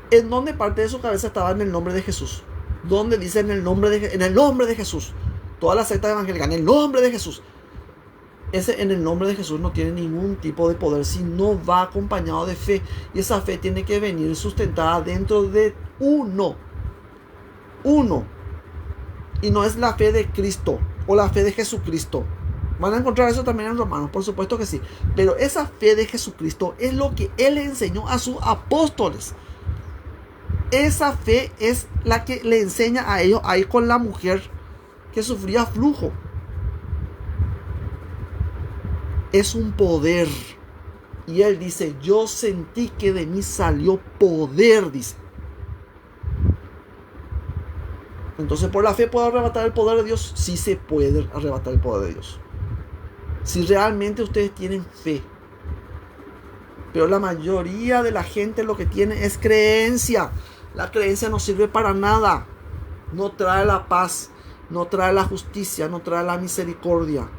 ¿En dónde parte de su cabeza estaba en el nombre de Jesús? ¿Dónde dice en el nombre de Jesús? Toda la secta evangélica, en el nombre de Jesús. Ese en el nombre de Jesús no tiene ningún tipo de poder si no va acompañado de fe. Y esa fe tiene que venir sustentada dentro de uno. Y no es la fe de Cristo o la fe de Jesucristo. Van a encontrar eso también en Romanos, por supuesto que sí. Pero esa fe de Jesucristo es lo que Él le enseñó a sus apóstoles. Esa fe es la que le enseña a ellos a ir con la mujer que sufría flujo. Es un poder. Y Él dice: yo sentí que de mí salió poder, dice. Entonces, ¿por la fe puedo arrebatar el poder de Dios? Sí se puede arrebatar el poder de Dios. Si realmente ustedes tienen fe. Pero la mayoría de la gente lo que tiene es creencia. La creencia no sirve para nada. No trae la paz, no trae la justicia, no trae la misericordia.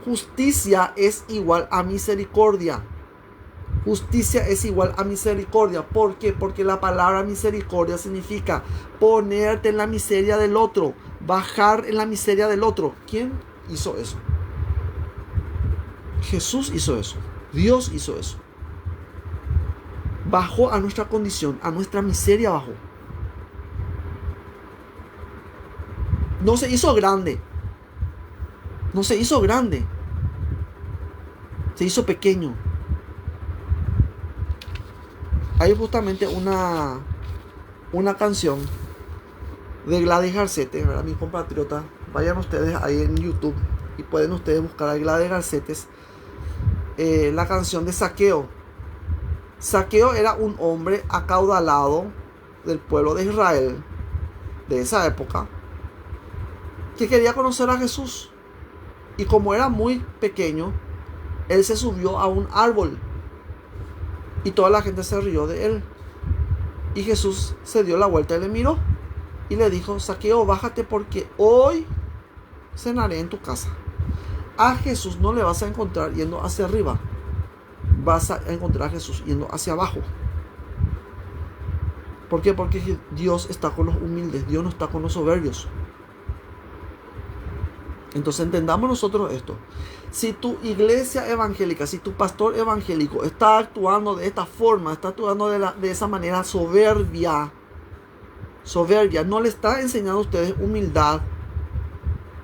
Justicia es igual a misericordia. Justicia es igual a misericordia. ¿Por qué? Porque la palabra misericordia significa ponerte en la miseria del otro, bajar en la miseria del otro. ¿Quién hizo eso? Jesús hizo eso. Dios hizo eso. Bajó a nuestra condición, a nuestra miseria bajó. No se hizo grande. No se hizo grande. Se hizo pequeño. Hay justamente una canción de Gladys Garcetes, ¿verdad? Mi compatriota. Vayan ustedes ahí en YouTube y pueden ustedes buscar a Gladys Garcetes. La canción de Zaqueo. Zaqueo era un hombre acaudalado, del pueblo de Israel, de esa época, que quería conocer a Jesús. Y como era muy pequeño, él se subió a un árbol y toda la gente se rió de él. Y Jesús se dio la vuelta y le miró y le dijo: Zaqueo, bájate porque hoy cenaré en tu casa. A Jesús no le vas a encontrar yendo hacia arriba, vas a encontrar a Jesús yendo hacia abajo. ¿Por qué? Porque Dios está con los humildes, Dios no está con los soberbios. Entonces entendamos nosotros esto. Si tu iglesia evangélica, si tu pastor evangélico está actuando de esta forma, está actuando de esa manera soberbia, no le está enseñando a ustedes humildad,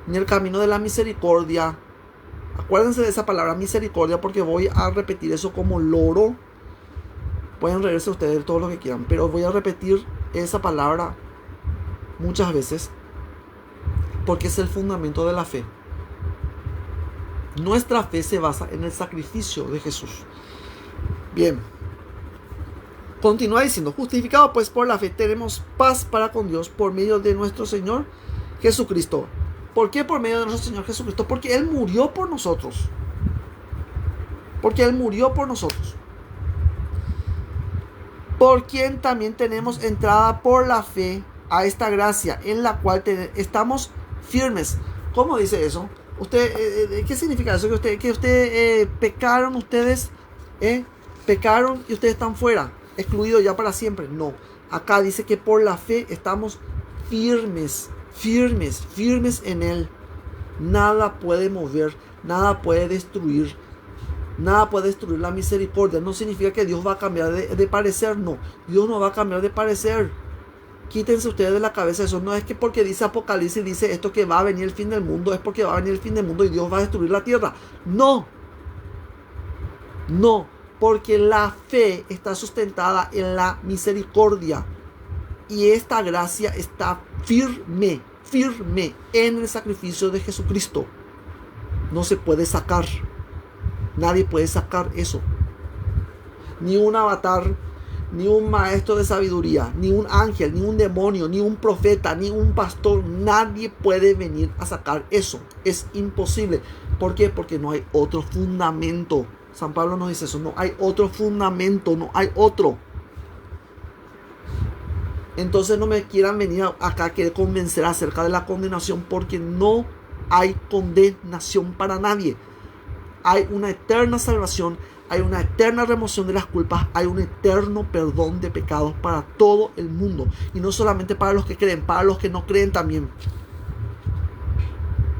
ni el camino de la misericordia. Acuérdense de esa palabra misericordia, porque voy a repetir eso como loro. Pueden reírse ustedes todo lo que quieran, pero voy a repetir esa palabra muchas veces, porque es el fundamento de la fe. Nuestra fe se basa en el sacrificio de Jesús. Bien. Continúa diciendo: justificado pues por la fe tenemos paz para con Dios por medio de nuestro Señor Jesucristo. ¿Por qué por medio de nuestro Señor Jesucristo? Porque Él murió por nosotros. Porque Él murió por nosotros. Por quien también tenemos entrada por la fe a esta gracia en la cual estamos firmes. ¿Cómo dice eso? ¿Qué significa eso? Que pecaron ustedes, pecaron y ustedes están fuera, excluidos ya para siempre. No, acá dice que por la fe estamos firmes en Él. Nada puede mover, nada puede destruir la misericordia. No significa que Dios va a cambiar de parecer, no. Dios no va a cambiar de parecer. Quítense ustedes de la cabeza eso. No es que porque dice Apocalipsis, dice esto que va a venir el fin del mundo, es porque va a venir el fin del mundo y Dios va a destruir la tierra. No, porque la fe está sustentada en la misericordia. Y esta gracia está firme en el sacrificio de Jesucristo. No se puede sacar. Nadie puede sacar eso. Ni un avatar, ni un maestro de sabiduría, ni un ángel, ni un demonio, ni un profeta, ni un pastor. Nadie puede venir a sacar eso. Es imposible. ¿Por qué? Porque no hay otro fundamento. San Pablo nos dice eso. No hay otro fundamento. No hay otro. Entonces no me quieran venir acá a querer convencer acerca de la condenación, porque no hay condenación para nadie. Hay una eterna salvación, hay una eterna remoción de las culpas, hay un eterno perdón de pecados para todo el mundo. Y no solamente para los que creen, para los que no creen también.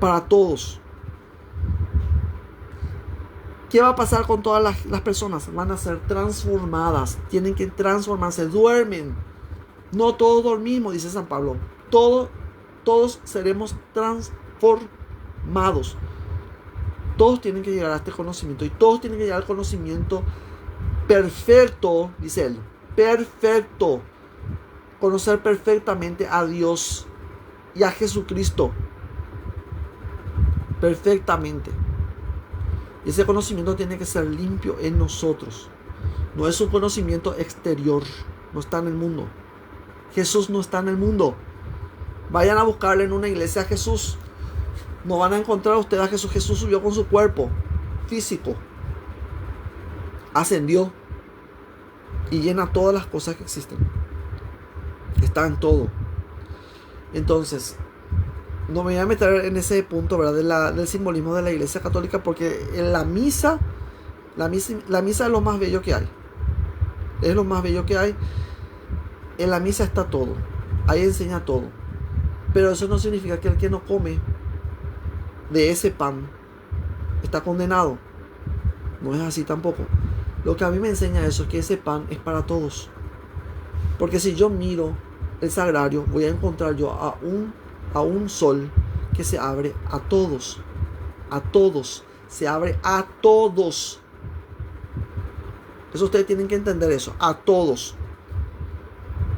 Para todos. ¿Qué va a pasar con todas las personas? Van a ser transformadas, tienen que transformarse, duermen. No todos dormimos, dice San Pablo. Todos seremos transformados. Todos tienen que llegar a este conocimiento. Y todos tienen que llegar al conocimiento perfecto, dice él. Perfecto. Conocer perfectamente a Dios y a Jesucristo. Perfectamente. Y ese conocimiento tiene que ser limpio en nosotros. No es un conocimiento exterior. No está en el mundo. Jesús no está en el mundo. Vayan a buscarle en una iglesia a Jesús. No van a encontrar a ustedes a Jesús. Jesús subió con su cuerpo físico. Ascendió. Y llena todas las cosas que existen. Está en todo. Entonces, no me voy a meter en ese punto, ¿verdad? Del simbolismo de la iglesia católica. Porque en la misa es lo más bello que hay. Es lo más bello que hay. En la misa está todo. Ahí enseña todo. Pero eso no significa que el que no come de ese pan está condenado. No es así tampoco. Lo que a mí me enseña eso es que ese pan es para todos. Porque si yo miro el sagrario, voy a encontrar yo a un sol que se abre a todos. A todos. Se abre a todos. Eso ustedes tienen que entender eso. A todos.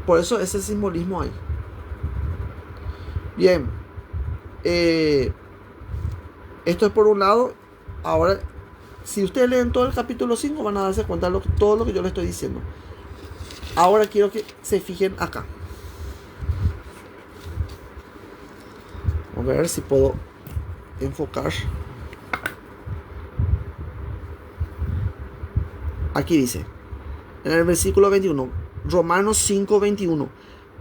Por eso ese simbolismo hay. Bien. Esto es por un lado. Ahora, si ustedes leen todo el capítulo 5, van a darse cuenta de todo lo que yo les estoy diciendo. Ahora quiero que se fijen acá. Vamos a ver si puedo enfocar. Aquí dice, en el versículo 21, Romanos 5:21,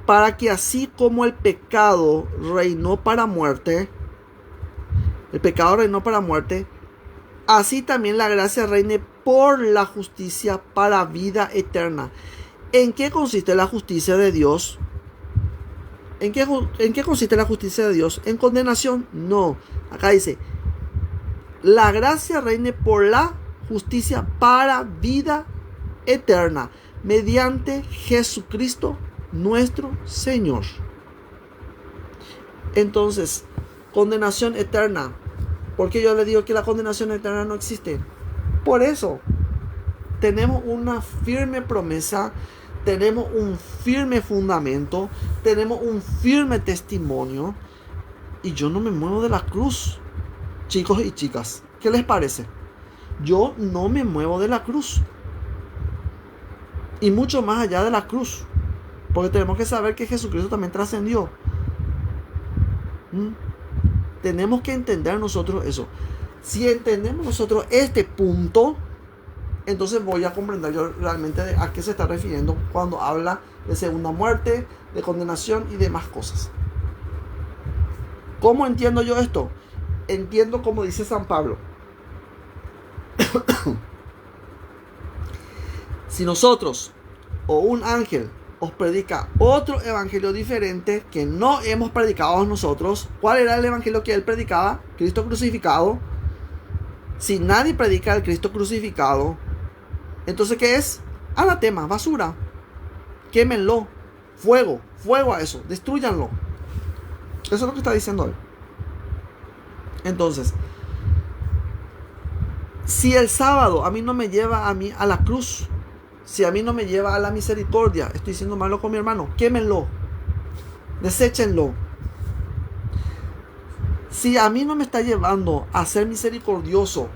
para que así como el pecado reinó para muerte, así también la gracia reine por la justicia para vida eterna. ¿En qué consiste la justicia de Dios? ¿En qué consiste la justicia de Dios? ¿En condenación? No. Acá dice, la gracia reine por la justicia para vida eterna, mediante Jesucristo nuestro Señor. Entonces, condenación eterna. ¿Por qué yo le digo que la condenación eterna no existe? Por eso, tenemos una firme promesa, tenemos un firme fundamento, tenemos un firme testimonio, y yo no me muevo de la cruz, chicos y chicas. ¿Qué les parece? Yo no me muevo de la cruz. Y mucho más allá de la cruz. Porque tenemos que saber que Jesucristo también trascendió. Tenemos que entender nosotros eso. Si entendemos nosotros este punto, entonces voy a comprender yo realmente a qué se está refiriendo cuando habla de segunda muerte, de condenación y demás cosas. ¿Cómo entiendo yo esto? Entiendo como dice San Pablo. Si nosotros o un ángel os predica otro evangelio diferente que no hemos predicado nosotros, ¿cuál era el evangelio que él predicaba? Cristo crucificado. Si nadie predica el Cristo crucificado, entonces ¿qué es? Anatema, basura. Quémenlo. Fuego a eso. Destrúyanlo. Eso es lo que está diciendo él. Entonces, si el sábado a mí no me lleva a la cruz, si a mí no me lleva a la misericordia, estoy siendo malo con mi hermano, quémenlo, deséchenlo. Si a mí no me está llevando a ser misericordioso,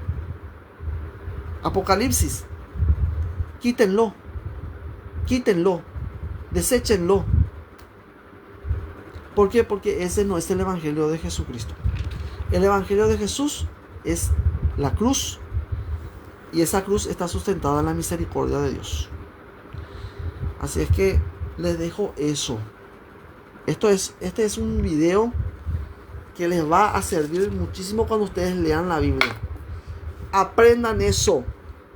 Apocalipsis, quítenlo, deséchenlo. ¿Por qué? Porque ese no es el evangelio de Jesucristo. El evangelio de Jesús es la cruz, y esa cruz está sustentada en la misericordia de Dios. Así es que les dejo eso. Este es un video que les va a servir muchísimo cuando ustedes lean la Biblia. Aprendan eso.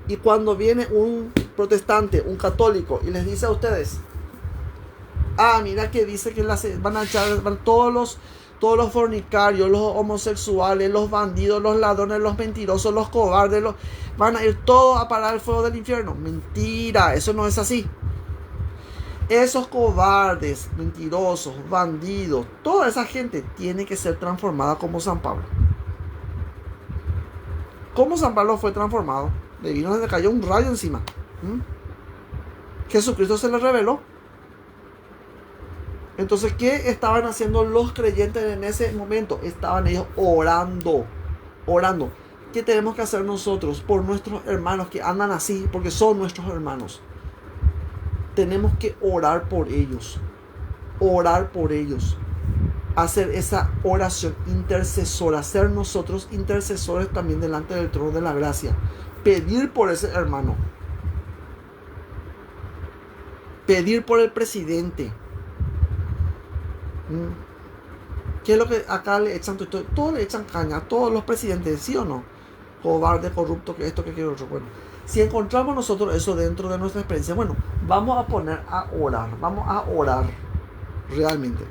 Y cuando viene un protestante, un católico, y les dice a ustedes, mira que dice que van a echar todos los fornicarios, los homosexuales, los bandidos, los ladrones, los mentirosos, los cobardes, van a ir todos a parar el fuego del infierno. Mentira, eso no es así. Esos cobardes, mentirosos, bandidos, toda esa gente tiene que ser transformada como San Pablo. ¿Cómo San Pablo fue transformado? Le cayó un rayo encima. Jesucristo se le reveló. Entonces, ¿qué estaban haciendo los creyentes en ese momento? Estaban ellos orando. ¿Qué tenemos que hacer nosotros por nuestros hermanos que andan así? Porque son nuestros hermanos. Tenemos que orar por ellos. Hacer esa oración intercesora. Ser nosotros intercesores también delante del trono de la gracia. Pedir por ese hermano. Pedir por el presidente. ¿Qué es lo que acá le echan? Todos le echan caña, todos los presidentes, ¿sí o no? Cobarde, corrupto, que esto, que quiero otro. Bueno, si encontramos nosotros eso dentro de nuestra experiencia, bueno, vamos a poner a orar, realmente.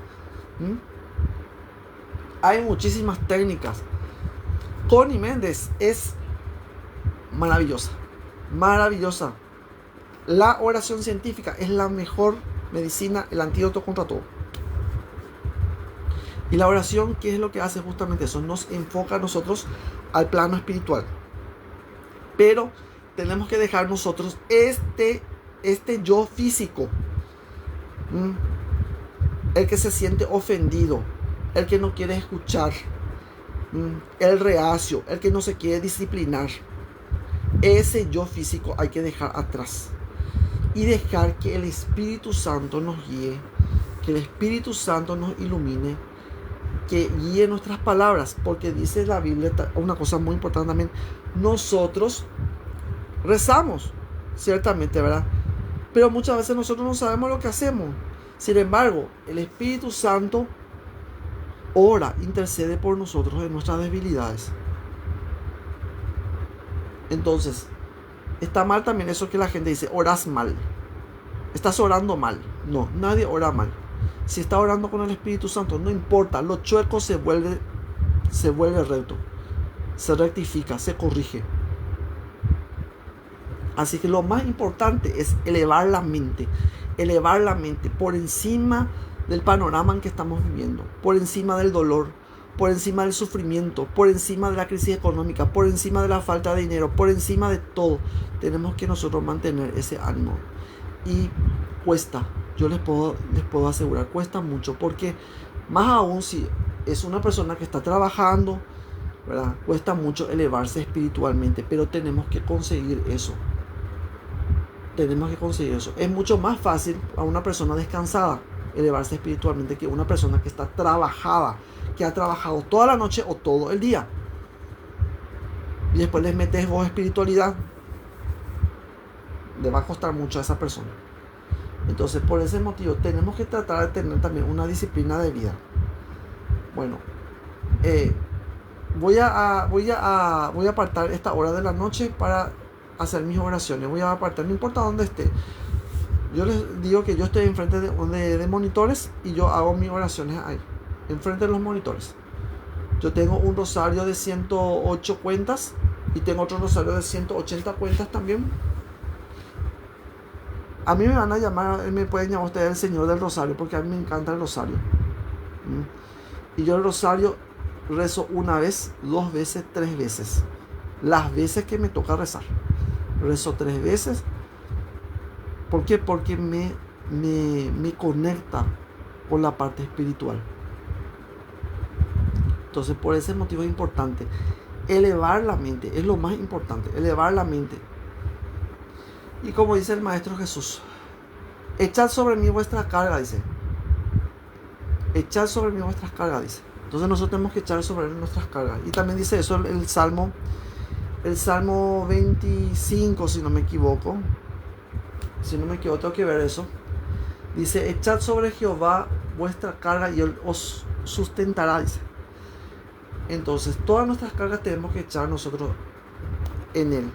Hay muchísimas técnicas. Connie Méndez es maravillosa. La oración científica es la mejor medicina, el antídoto contra todo. Y la oración, ¿qué es lo que hace justamente eso? Nos enfoca a nosotros al plano espiritual. Pero tenemos que dejar nosotros este yo físico. El que se siente ofendido. El que no quiere escuchar. El reacio. El que no se quiere disciplinar. Ese yo físico hay que dejar atrás. y dejar que el Espíritu Santo nos guíe, que el Espíritu Santo nos ilumine, que guíe nuestras palabras, porque dice la Biblia una cosa muy importante también: nosotros rezamos, ciertamente, ¿verdad? Pero muchas veces nosotros no sabemos lo que hacemos. Sin embargo, el Espíritu Santo ora, intercede por nosotros en nuestras debilidades. Entonces, está mal también eso que la gente dice: oras mal, estás orando mal. No, nadie ora mal. Si está orando con el Espíritu Santo, no importa, lo chueco se vuelve recto, se rectifica, se corrige. Así que lo más importante es elevar la mente por encima del panorama en que estamos viviendo, por encima del dolor, por encima del sufrimiento, por encima de la crisis económica, por encima de la falta de dinero, por encima de todo. Tenemos que nosotros mantener ese ánimo. Y cuesta, yo les puedo asegurar, cuesta mucho, porque más aún si es una persona que está trabajando, ¿verdad? Cuesta mucho elevarse espiritualmente, pero tenemos que conseguir eso. Es mucho más fácil a una persona descansada elevarse espiritualmente que una persona que está trabajada, que ha trabajado toda la noche o todo el día, y después les metes vos espiritualidad. Le va a costar mucho a esa persona. Entonces, por ese motivo tenemos que tratar de tener también una disciplina de vida. Bueno, voy a apartar esta hora de la noche para hacer mis oraciones. Voy a apartar, no importa dónde esté. Yo les digo que yo estoy enfrente de monitores y yo hago mis oraciones ahí, enfrente de los monitores. Yo tengo un rosario de 108 cuentas y tengo otro rosario de 180 cuentas también. A mí me van a llamar, me pueden llamar ustedes el Señor del Rosario, porque a mí me encanta el rosario. Y yo el rosario rezo una vez, 2 veces, 3 veces. Las veces que me toca rezar. Rezo 3 veces. ¿Por qué? Porque me conecta con la parte espiritual. Entonces, por ese motivo es importante elevar la mente. Es lo más importante, elevar la mente. Y como dice el Maestro Jesús: echad sobre mí vuestra carga, dice. Echad sobre mí vuestras cargas, dice. Entonces nosotros tenemos que echar sobre él nuestras cargas. Y también dice eso el Salmo 25, si no me equivoco. Tengo que ver eso. Dice: echad sobre Jehová vuestra carga y él os sustentará, dice. Entonces todas nuestras cargas tenemos que echar nosotros en él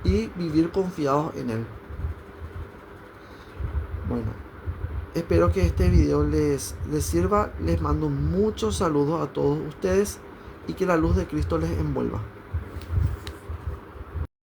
y vivir confiados en él. Bueno, espero que este video les sirva. Les mando muchos saludos a todos ustedes y que la luz de Cristo les envuelva.